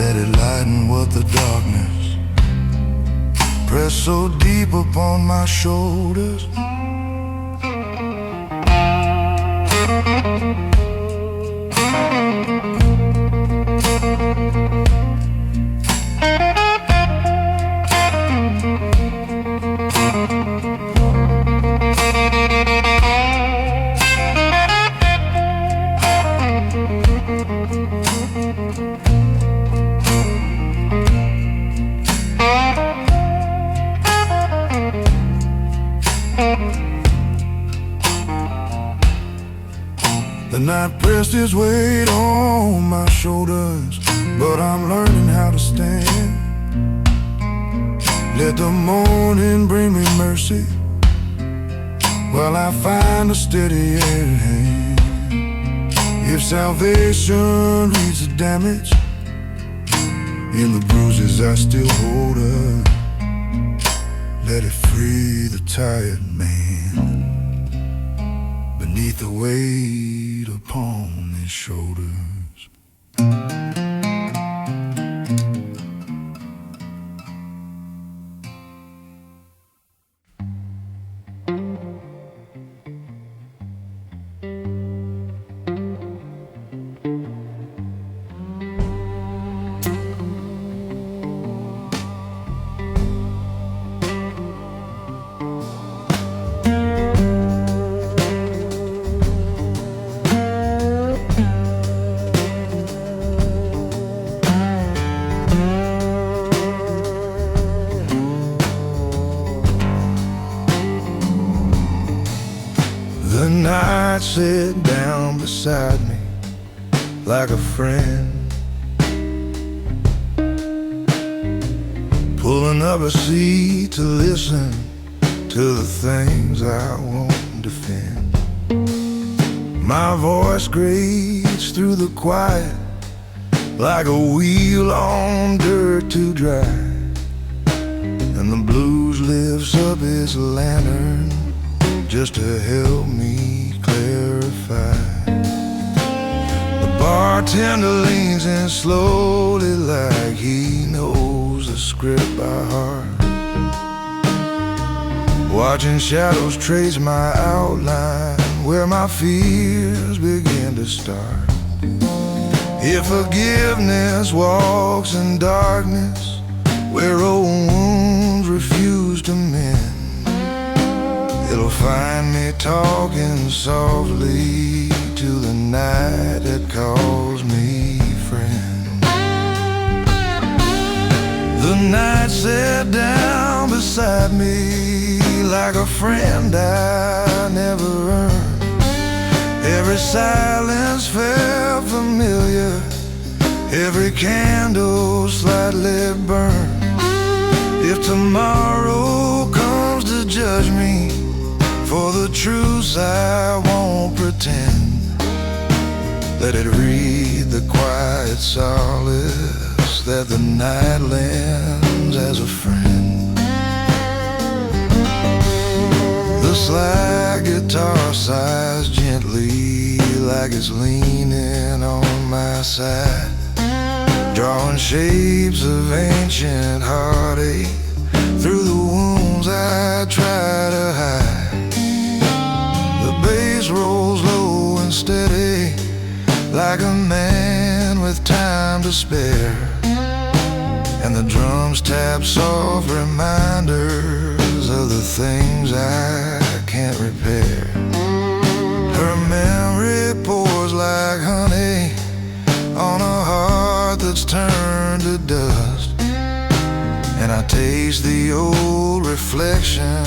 let it lighten what the darkness pressed so deep upon my shoulders. The night pressed its weight on my shoulders, but I'm learning how to stand. Let the morning bring me mercy while I find a steady hand. If salvation reads the damage in the bruises I still hold up, let it free the tired man beneath the weight upon his shoulders. The night sat down beside me like a friend, pulling up a seat to listen to the things I won't defend. My voice grates through the quiet like a wheel on dirt too dry, and the blues lifts up its lantern just to help me clarify. The bartender leans in slowly like he knows the script by heart, watching shadows trace my outline where my fears begin to start. If forgiveness walks in darkness where old wounds refuse to mend, it'll find me talking softly to the night that calls me friend. The night sat down beside me like a friend I never earned. Every silence felt familiar, every candle slightly burned. If tomorrow comes to judge me for the truths I won't pretend, let it read the quiet solace that the night lends as a friend. The slide guitar sighs gently like it's leaning on my side, drawing shapes of ancient heartache through the wounds I try to hide. Bass rolls low and steady like a man with time to spare, and the drums tap soft reminders of the things I can't repair. Her memory pours like honey on a heart that's turned to dust, and I taste the old reflection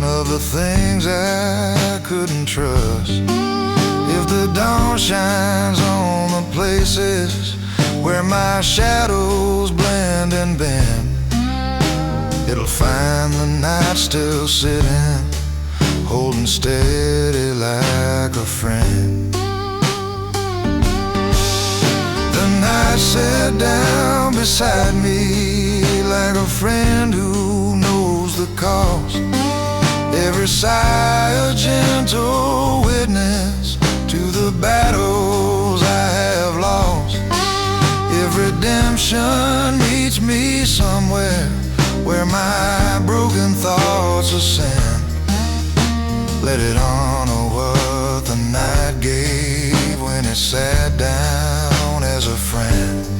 of the things I couldn't trust. If the dawn shines on the places where my shadows blend and bend, it'll find the night still sitting, holding steady like a friend. The night sat down beside me like a friend who knows the cost. Every sigh a gentle witness to the battles I have lost. If redemption redemption meets me somewhere where my broken thoughts ascend. Let it honor what the night gave when it sat down as a friend.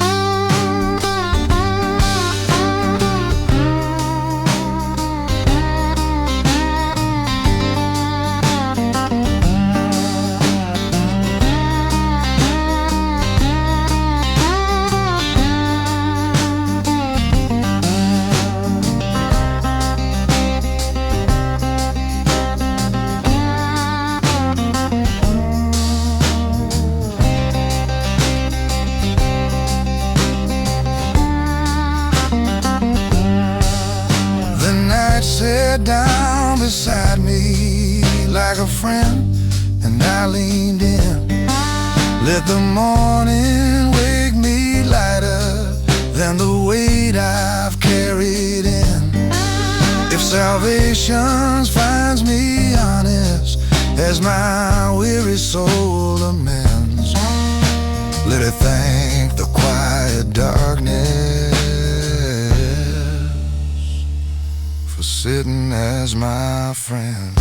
Sat down beside me like a friend, and I leaned in. Let the morning wake me lighter than the weight I've carried in. If salvation finds me honest as my weary soul amends, let it thank the quiet darkness for sitting as my friend.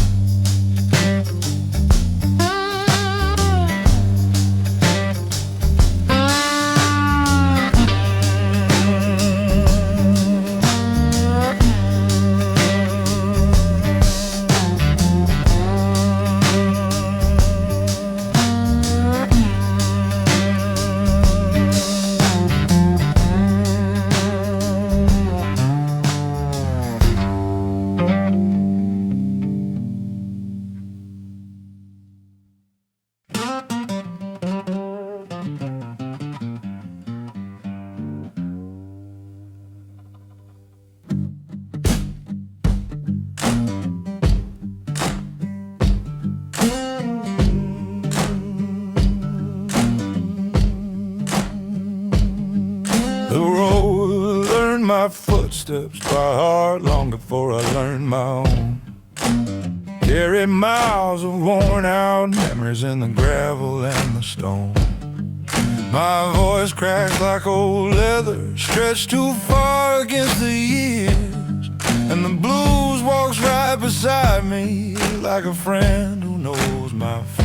The road learned my footsteps by heart long before I learned my own. Carried miles of worn out memories in the gravel and the stone. My voice cracks like old leather, stretched too far against the years, and the blues walks right beside me like a friend who knows my fears.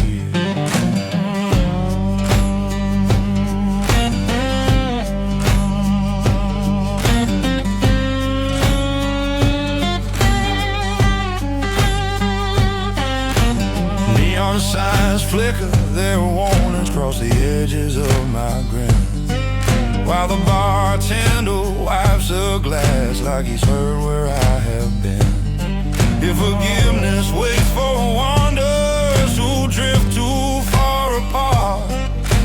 Neon signs flicker their warnings across the edges of my grin, while the bartender wipes a glass like he's heard where I have been. If forgiveness waits for wanderers who drift too far apart,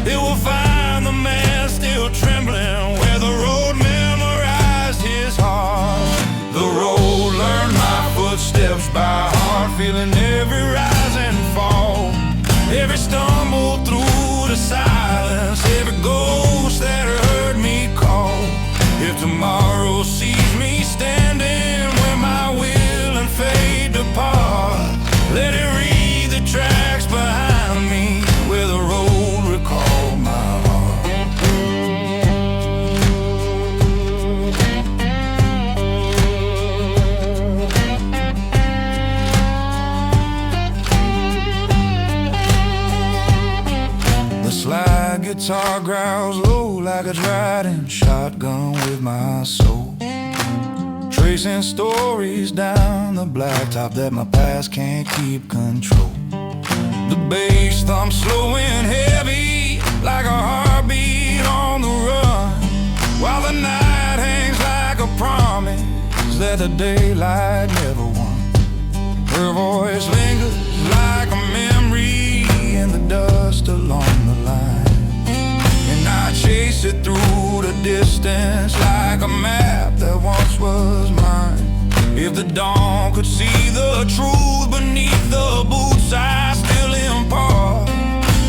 it will find the man still trembling where the road memorized his heart. The road learned my footsteps by heart, feeling every rise and fall, every stumble through the silence, every ghost that heard me call. If tomorrow sees me standing where my will and fate depart, let it read the tracks behind me where the road recalled my heart. The slide guitar growls low like it's riding shotgun with my soul, tracing stories down the blacktop that my past can't keep control. The bass thumps slow and heavy like a heartbeat on the run, while the night hangs like a promise that the daylight never won. Her voice lingers like a memory in the dust along the line, and I chase it through the distance like a map that once was mine. If the dawn could see the truth beneath the boots I still impart,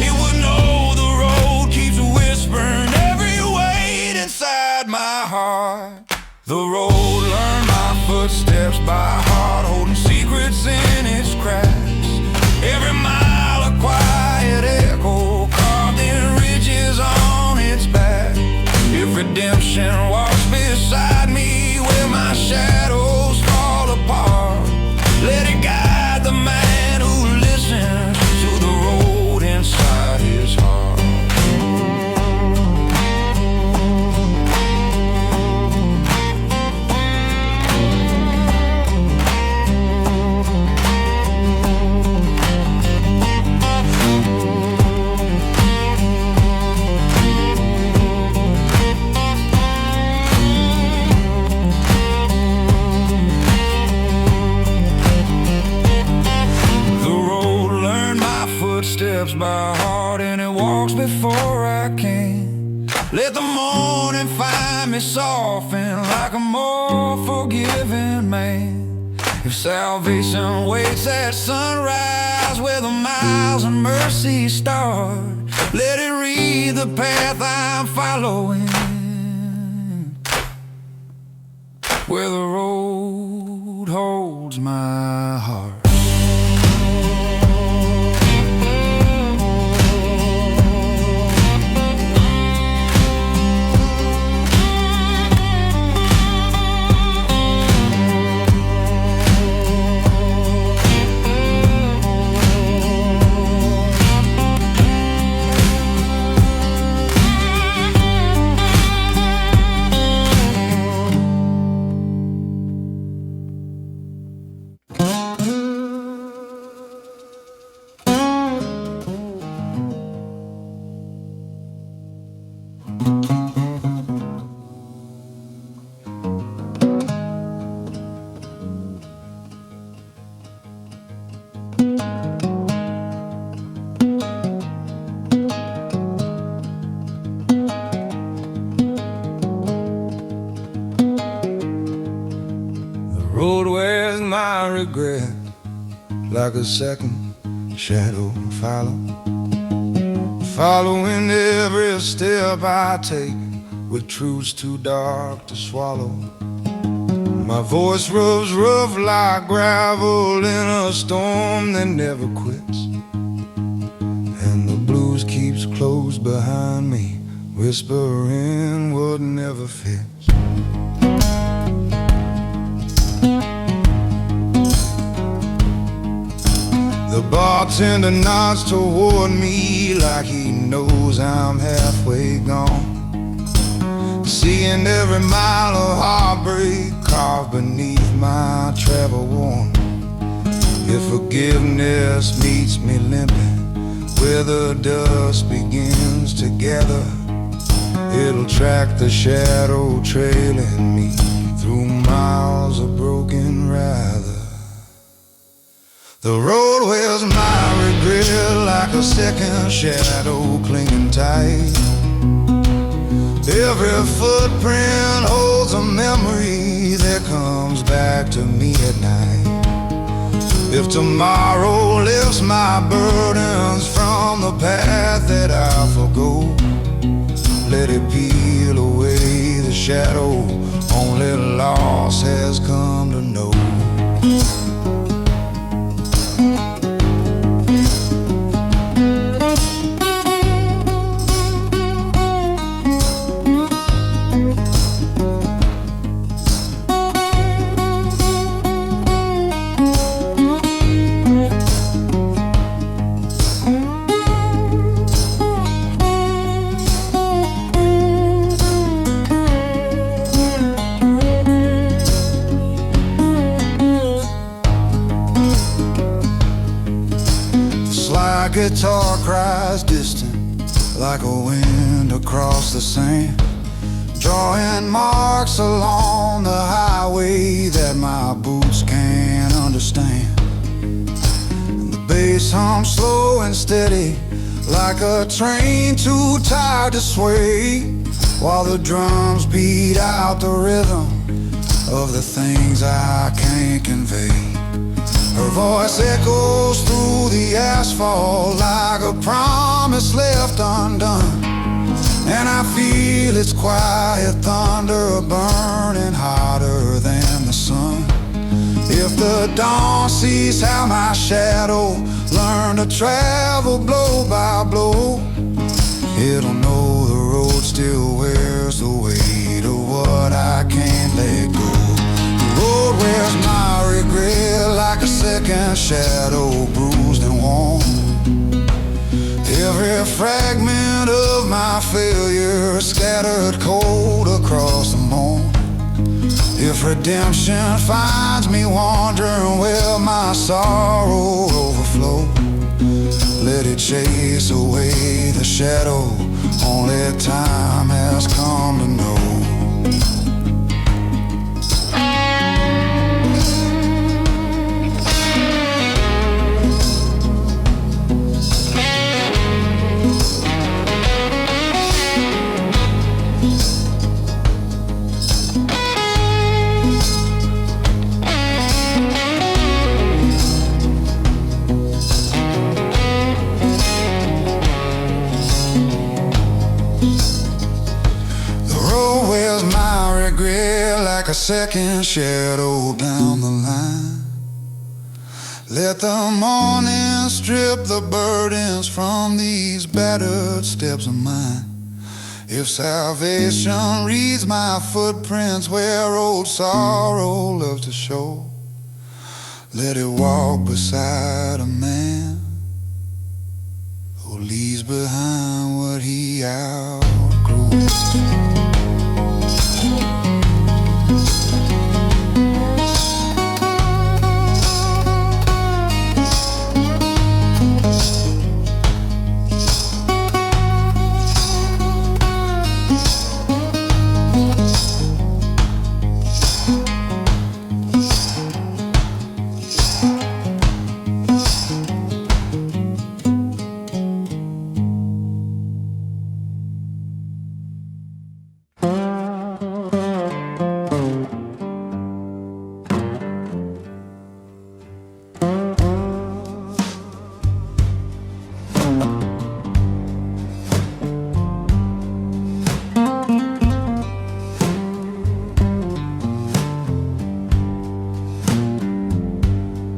it would know the road keeps whispering every weight inside my heart. The road learned my footsteps by heart, holding secrets in its cracks, every mile a quiet echo carved in ridges on its back. If redemption knows by heart, and it walks before I can. Let the morning find me softened like a more forgiving man. If salvation waits at sunrise where the miles and mercy start, let it read the path I'm following, where the road holds my heart. Road wears my regret like a second shadow following every step I take with truths too dark to swallow. My voice rubs rough like gravel in a storm that never quits, and the blues keeps close behind me, whispering what never fits. The bartender nods toward me like he knows I'm halfway gone, seeing every mile of heartbreak carved beneath my travel worn. If forgiveness meets me limping where the dust begins to gather, it'll track the shadow trailing me through miles of broken rather. The road wears my regret like a second shadow clinging tight. Every footprint holds a memory that comes back to me at night. If tomorrow lifts my burdens from the path that I forgo, let it peel away the shadow only loss has come to know. Guitar cries distant like a wind across the sand, drawing marks along the highway that my boots can't understand. And the bass hums slow and steady like a train too tired to sway, while the drums beat out the rhythm of the things I can't convey. Her voice echoes through the asphalt like a promise left undone, and I feel its quiet thunder burning hotter than the sun. If the dawn sees how my shadow learned to travel blow by blow, it'll know the road still wears the weight of what I can't let go. The road wears my regret like a second shadow, bruised and worn. Every fragment of my failure scattered cold across the morn. If redemption finds me wandering where my sorrow overflows, let it chase away the shadow only time has come to know. second shadow down the line. Let the morning strip the burdens from these battered steps of mine. If salvation reads my footprints where old sorrow loves to show, let it walk beside a man who leaves behind what he outgrows.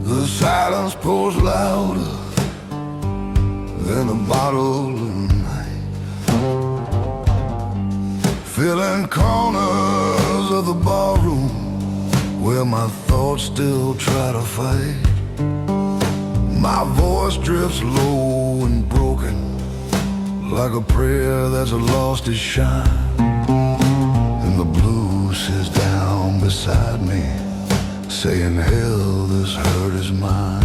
The silence pours louder than a bottle of night, filling corners of the barroom where my thoughts still try to fight. My voice drifts low and broken, like a prayer that's lost its shine. And the blues sits down beside me, saying, hell, this hurt is mine.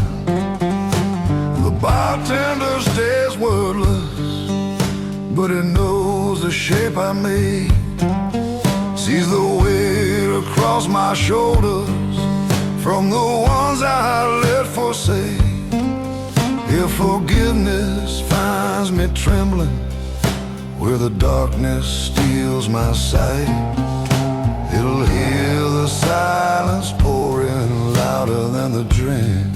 The bartender stays wordless, but he knows the shape I made, sees the weight across my shoulders from the ones I let forsake. If forgiveness finds me trembling where the darkness steals my sight, it'll hear the silence pouring louder than the drink.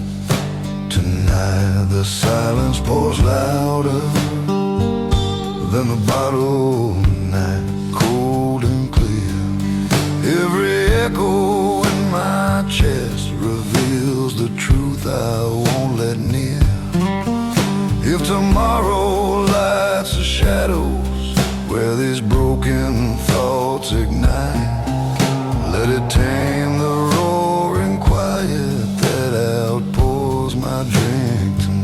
Tonight the silence pours louder than the bottle night, cold and clear. Every echo in my chest reveals the truth I won't let near. If tomorrow lights the shadows where these broken thoughts ignite, let it tame the roaring quiet that outpours my drink tonight.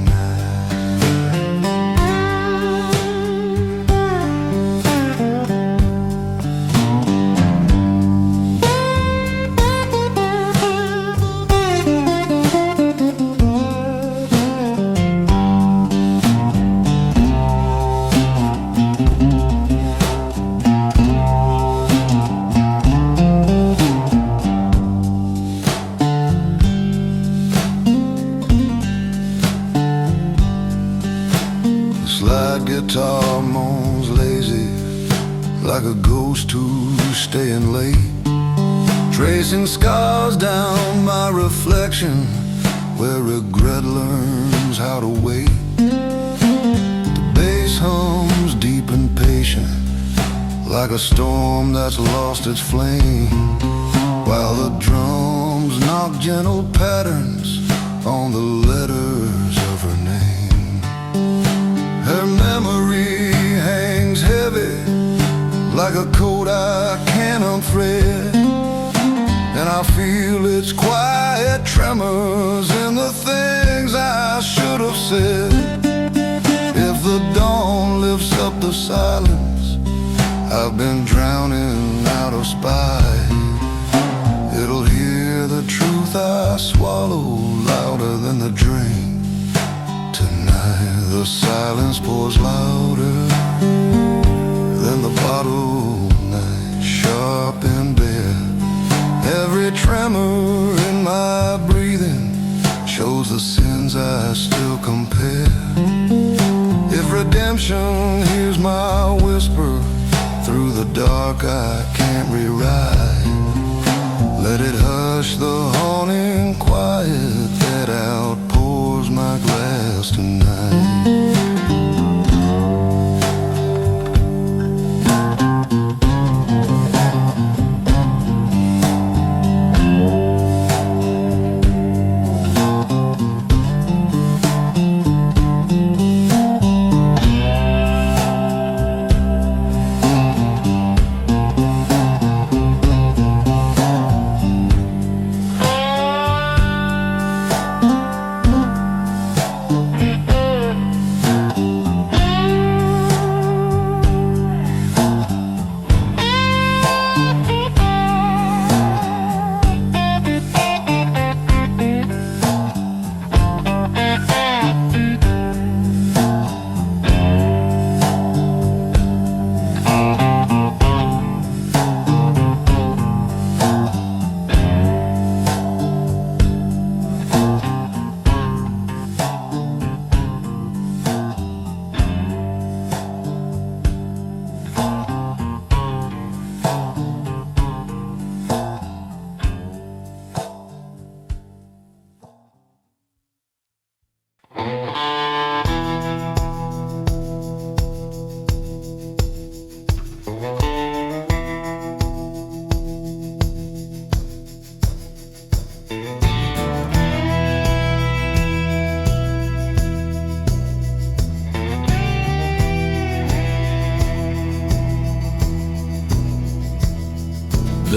Slide guitar moans lazy, like a ghost who's staying late, tracing scars down my reflection where regret learns how to wait. The bass hums deep and patient, like a storm that's lost its flame, while the drums knock gentle patterns on the letters of her name. Her memory hangs heavy, like a coat I can't unthread, and I feel its quiet tremors in the things I should have said. If the dawn lifts up the silence I've been drowning out of spite, it'll hear the truth I swallow louder than the drink. Tonight the silence pours louder than the bottle night, sharp and bare. Every tremor in my breathing shows the sins I still compare. If redemption hears my whisper through the dark I can't rewrite, let it hush the haunting quiet that outpours my glass tonight.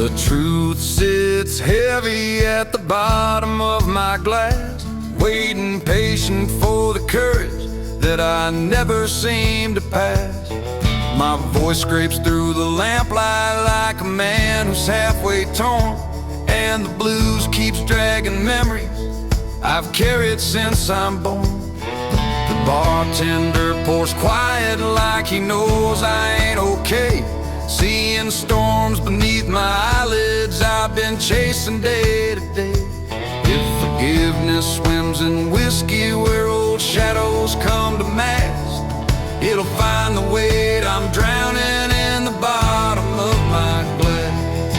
The truth sits heavy at the bottom of my glass, waiting patient for the courage that I never seem to pass. My voice scrapes through the lamplight like a man who's halfway torn, and the blues keeps dragging memories I've carried since I'm born. The bartender pours quiet like he knows I ain't okay, seeing storms beneath my eyelids I've been chasing day to day. If forgiveness swims in whiskey where old shadows come to mass, it'll find the weight I'm drowning in the bottom of my glass.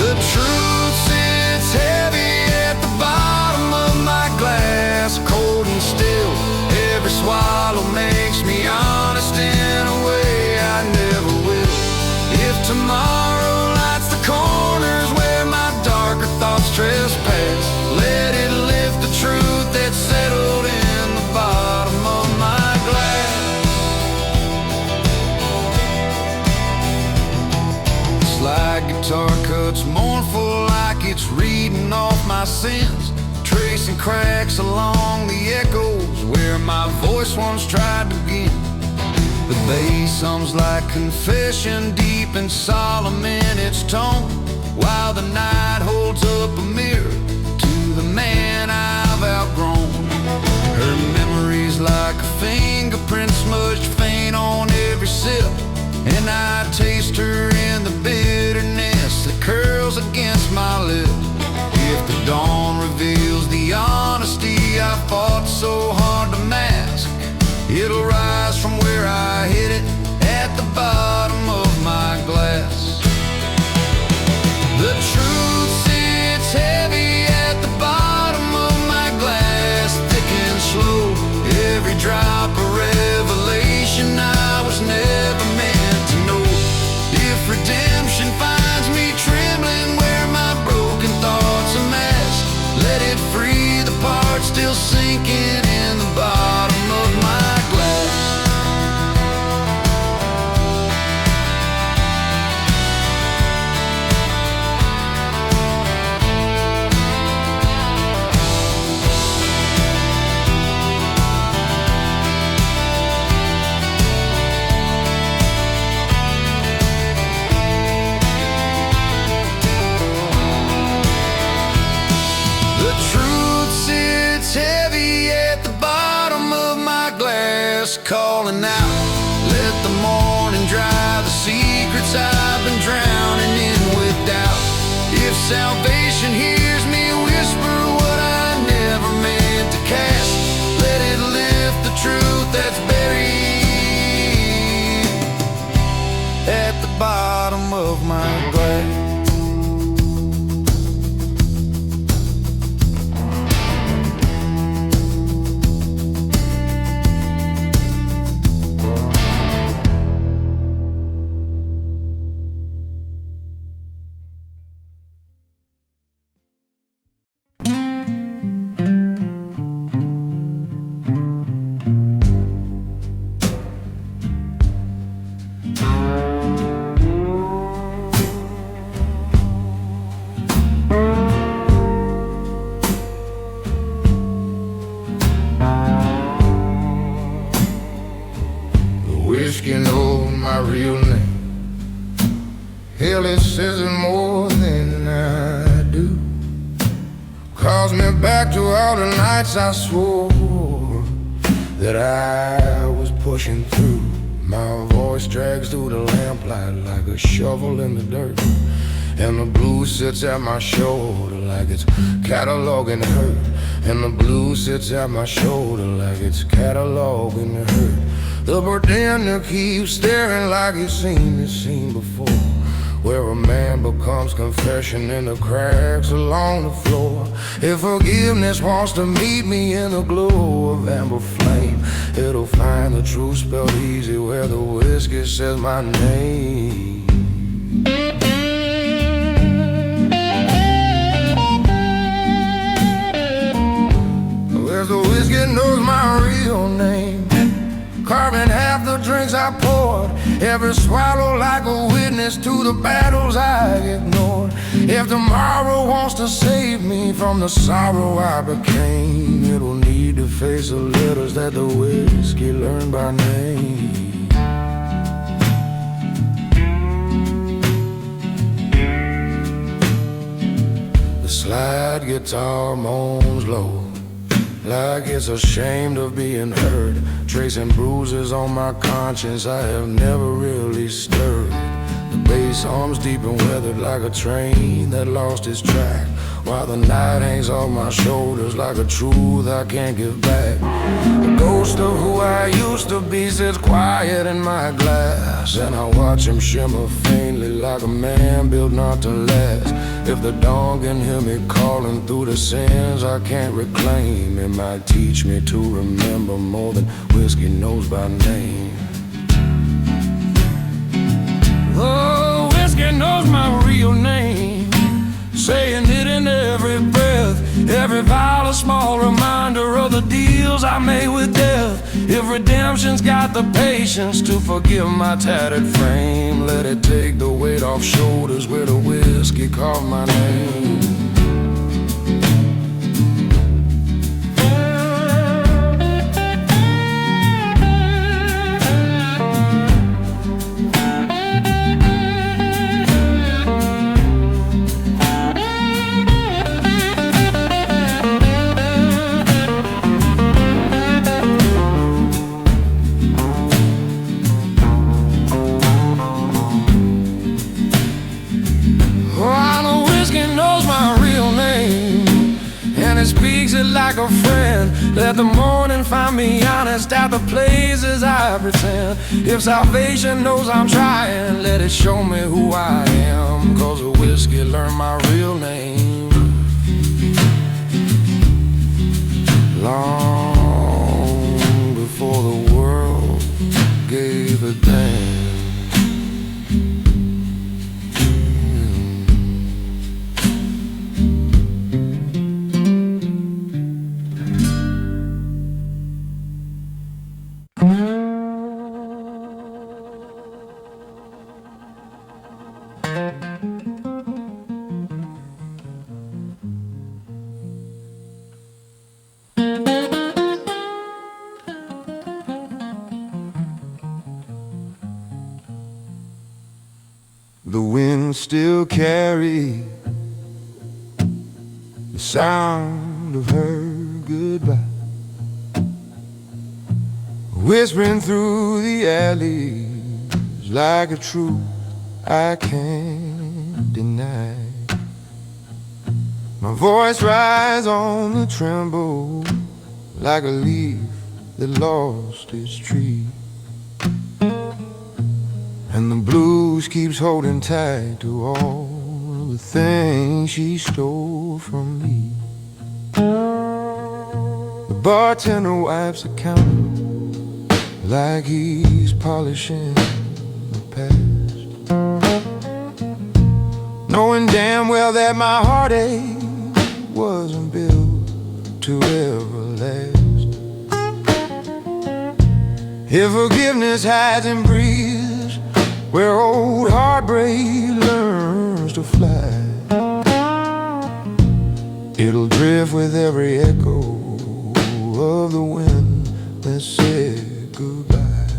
The truth sits heavy at the bottom of my glass, cold and still. Every swallow makes me honest in a way I never will. If tomorrow lights the corners where my darker thoughts trespass, let it lift the truth that's settled in the bottom of my glass. The slide guitar cuts mournful like it's reading off my sins, tracing cracks along the echoes where my voice once tried to begin. The bass hums like confession, deep and solemn in its tone, while the night holds up a mirror to the man I've outgrown. Her memory's like a fingerprint smudged faint on every sip, and I taste her in the bitterness that curls against my lips. If the dawn reveals the honesty I fought so hard to mask, it'll rise from where I hid it at the bottom of my glass. The truth sits heavy at the bottom of my glass, thick and slow, every drop a revelation I was never meant to know. If redemption finds me trembling where my broken thoughts amass, let it free the parts still sinking in the bottom of my glass. The truth sits heavy at the bottom of my glass, calling out, let the morning dry the secrets I've been drowning in with doubt. If salvation hears me whisper what I never meant to cast, let it lift the truth that's buried at the bottom of my glass. Whiskey knows my real name. Hell, it says it more than I do. Calls me back to all the nights I swore that I was pushing through. My voice drags through the lamplight like a shovel in the dirt, and the blues sits at my shoulder like it's cataloging the hurt. And the blues sits at my shoulder like it's cataloging the hurt. The pretender keeps staring like he's seen this scene before, where a man becomes confession in the cracks along the floor. If forgiveness wants to meet me in the glow of amber flame, it'll find the truth spelled easy where the whiskey says my name. Where's the whiskey knows my real name, carving half the drink drinks I poured, every swallow like a witness to the battles I ignored. If tomorrow wants to save me from the sorrow I became, it'll need to face the letters that the whiskey learned by name. The slide guitar moans low, like it's ashamed of being heard, tracing bruises on my conscience I have never really stirred. The bass arms deep and weathered like a train that lost its track, while the night hangs off my shoulders like a truth I can't give back. The ghost of who I used to be sits quiet in my glass, and I watch him shimmer faintly like a man built not to last. If the dawn can hear me calling through the sins I can't reclaim, it might teach me to remember more than whiskey knows by name. Oh, whiskey knows my real name, saying it in every breath, every vial a small reminder of the deals I made with death. If redemption's got the patience to forgive my tattered frame, let it take the weight off shoulders where the whiskey carved my name. Speaks it like a friend. Let the morning find me honest at the places I pretend. If salvation knows I'm trying, let it show me who I am, 'cause the whiskey learned my real name long before the world gave a damn. The wind still carries the sound of her goodbye, whispering through the alleys like a truth I can't deny. My voice rises on the tremble like a leaf that lost its tree, and the blues keeps holding tight to all the things she stole from me. The bartender wipes the counter like he's polishing the past, knowing damn well that my heartache wasn't built to ever last. If forgiveness hides and breathes where old heartbreak learns to fly, it'll drift with every echo of the wind that said goodbye.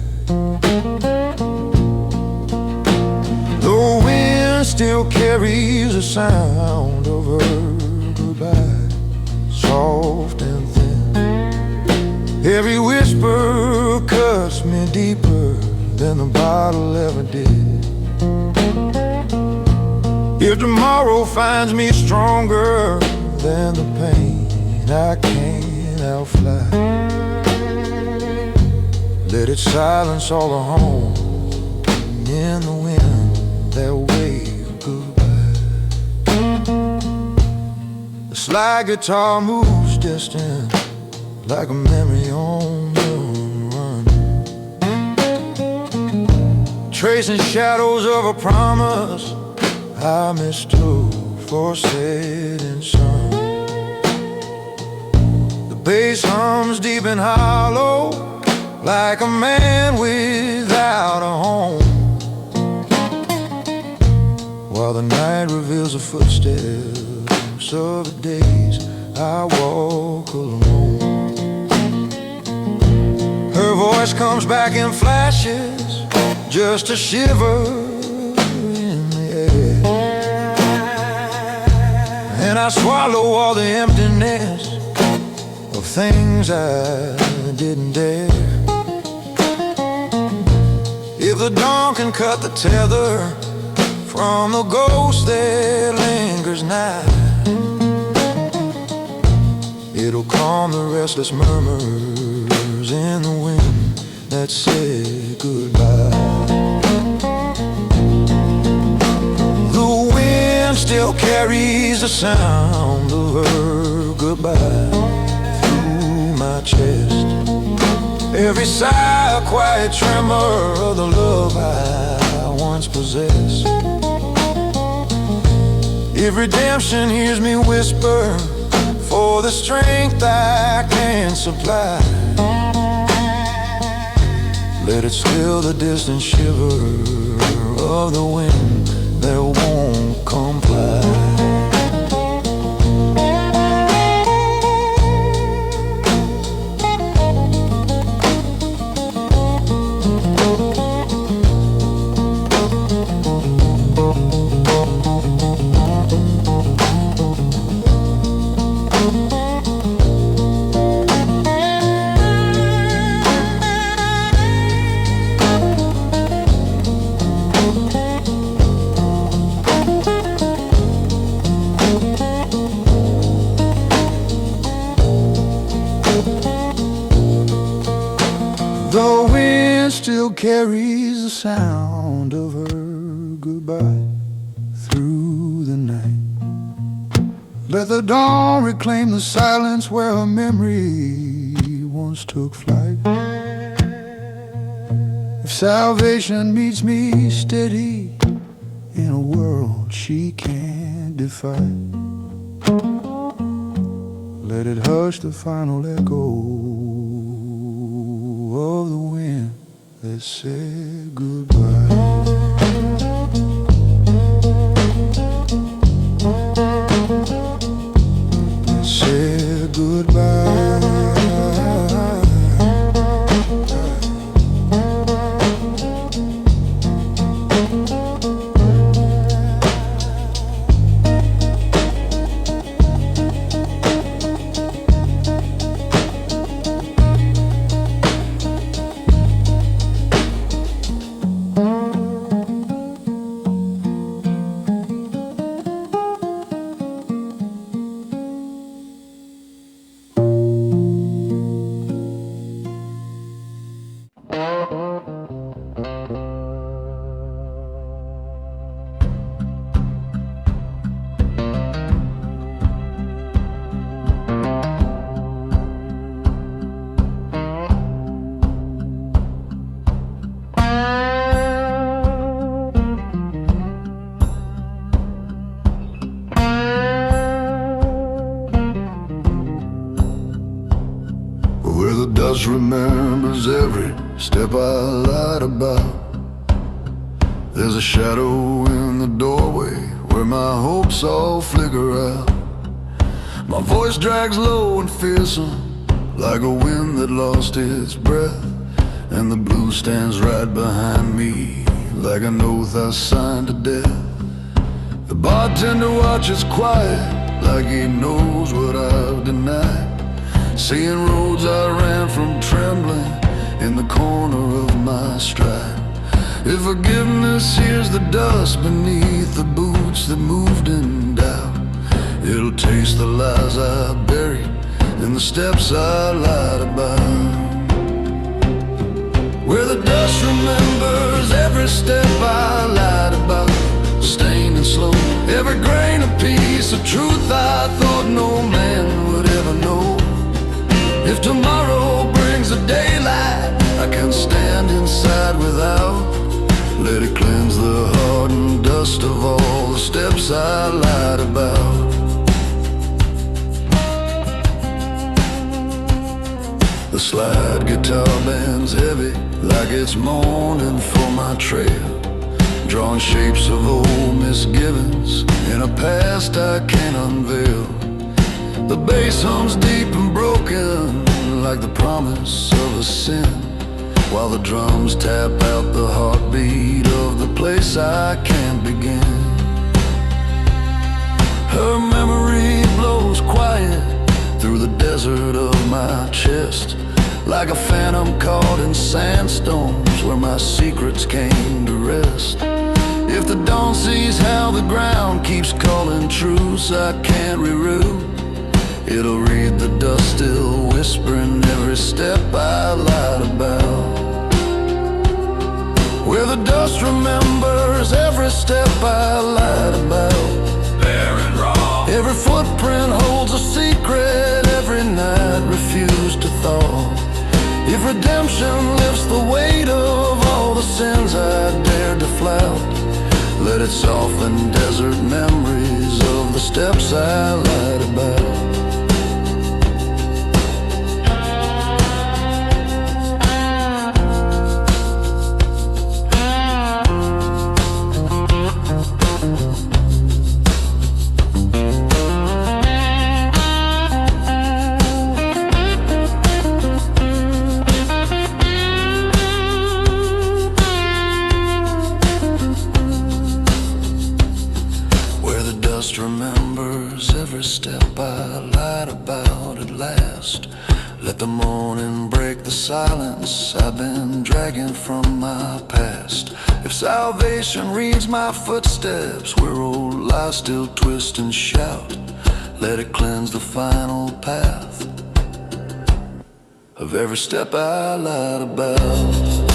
The wind still carries the sound of her goodbye, soft and thin. Every whisper cuts me deeper than the bottle ever did. If tomorrow finds me stronger than the pain I can't outfly, let it silence all the home in the wind that wave goodbye. The slide guitar moves distant like a memory on the run, tracing shadows of a promise I mistook for setting sun. The bass hums deep and hollow like a man without without a home, while the night reveals the footsteps of the days I walk alone. Her voice comes back in flashes, just a shiver in the air, and I swallow all the emptiness of things I didn't dare. If the dawn can cut the tether from the ghost that lingers nigh, it'll calm the restless murmurs in the wind that said goodbye. The wind still carries the sound of her goodbye through my chest. Every sigh a quiet tremor of the love I once possessed. If redemption hears me whisper for the strength I can't supply, let it still the distant shiver of the wind that won't comply. The wind still carries the sound of her goodbye through the night. Let the dawn reclaim the silence where her memory once took flight. If salvation meets me steady in a world she can't defy, let it hush the final echo of the wind that said goodbye. That said goodbye. Where the dust remembers every step I lied about, there's a shadow in the doorway where my hopes all flicker out. My voice drags low and fearsome, like a wind that lost its breath, and the blue stands right behind me, like an oath I signed to death. The bartender watches quiet, like he knows what I've denied, seeing roads I ran from trembling in the corner of my stride. If forgiveness hears the dust beneath the boots that moved in doubt, it'll taste the lies I buried and the steps I lied about. Where the dust remembers every step I lied about, stained and slow, every grain a piece of truth I thought no man would ever know. If tomorrow brings a daylight I can stand inside without, let it cleanse the heart and dust of all the steps I lied about. The slide guitar bends heavy like it's mourning for my trail, drawing shapes of old misgivings in a past I can't unveil. The bass hums deep and broken like the promise of a sin, while the drums tap out the heartbeat of the place I can't begin. Her memory blows quiet through the desert of my chest, like a phantom caught in sandstones where my secrets came to rest. If the dawn sees how the ground keeps calling truce I can't reroute, it'll read the dust still whispering every step I lied about. Where the dust remembers every step I lied about. Bare and raw. Every footprint holds a secret every night refused to thaw. If redemption lifts the weight of all the sins I dared to flout, let it soften desert memories of the steps I lied about. Remembers every step I lied about at last. Let the morning break the silence I've been dragging from my past. If salvation reads my footsteps where old lies still twist and shout, let it cleanse the final path of every step I lied about.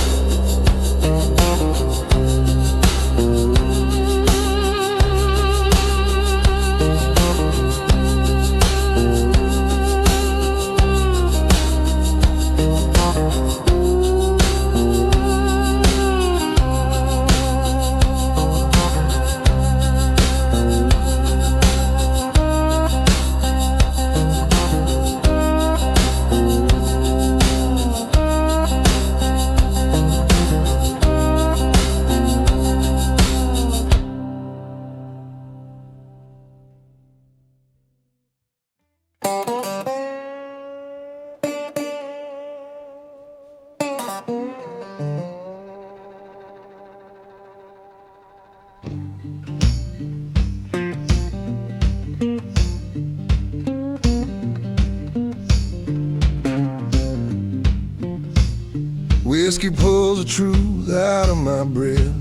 Whiskey pulls the truth out of my breath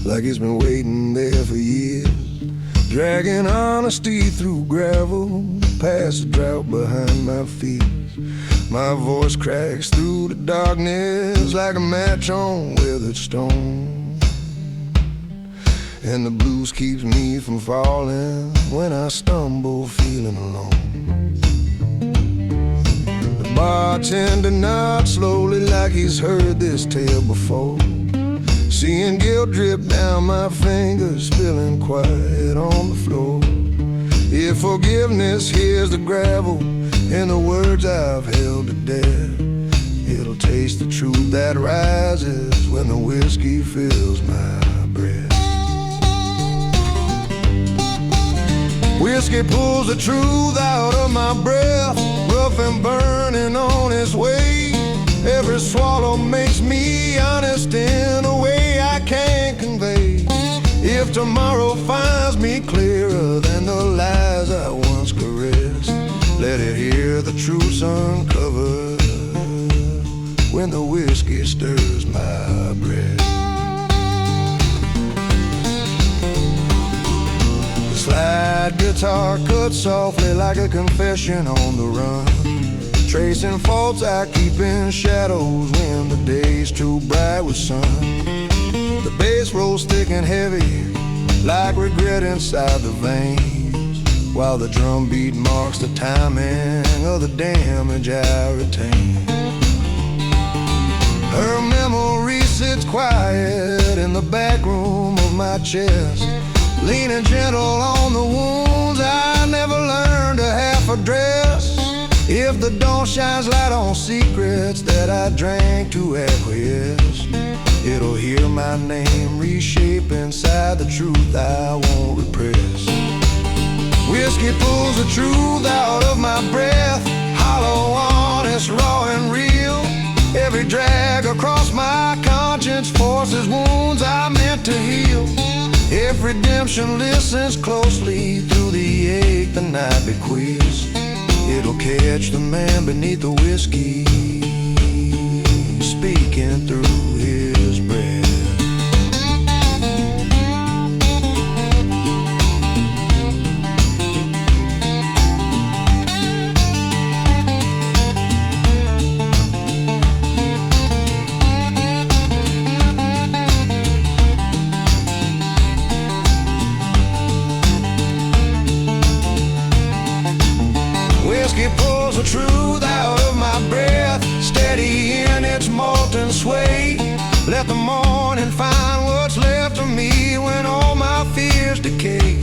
like it's been waiting there for years, dragging honesty through gravel, past the drought behind my feet. My voice cracks through the darkness like a match on weathered stone, and the blues keeps me from falling when I stumble feeling alone. Bartender nods slowly like he's heard this tale before, seeing guilt drip down my fingers, spilling quiet on the floor. If forgiveness hears the gravel in the words I've held to death, it'll taste the truth that rises when the whiskey fills my breath. Whiskey pulls the truth out of my breath, rough and burning on its way. Every swallow makes me honest in a way I can't convey. If tomorrow finds me clearer than the lies I once caressed, let it hear the truths uncovered when the whiskey stirs my breath. Slide guitar cuts softly like a confession on the run, tracing faults I keep in shadows when the day's too bright with sun. The bass rolls thick and heavy like regret inside the veins, while the drum beat marks the timing of the damage I retain. Her memory sits quiet in the back room of my chest, leaning gentle on the wounds I never learned to half address. If the dawn shines light on secrets that I drank to acquiesce, it'll hear my name reshape inside the truth I won't repress. Whiskey pulls the truth out of my breath, hollow, honest, raw and real. Every drag across my conscience forces wounds I meant to heal. If redemption listens closely through the ache the night bequeaths, it'll catch the man beneath the whiskey, speaking through his breath. Whiskey pulls the truth out of my breath, steady in its molten sway. Let the morning find what's left of me when all my fears decay.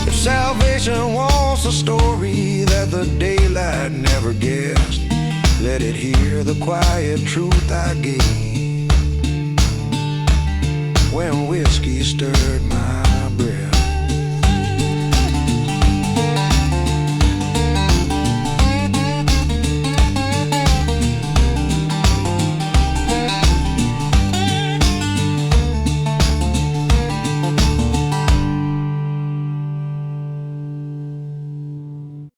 If salvation wants a story that the daylight never guessed, let it hear the quiet truth I gave when whiskey stirred my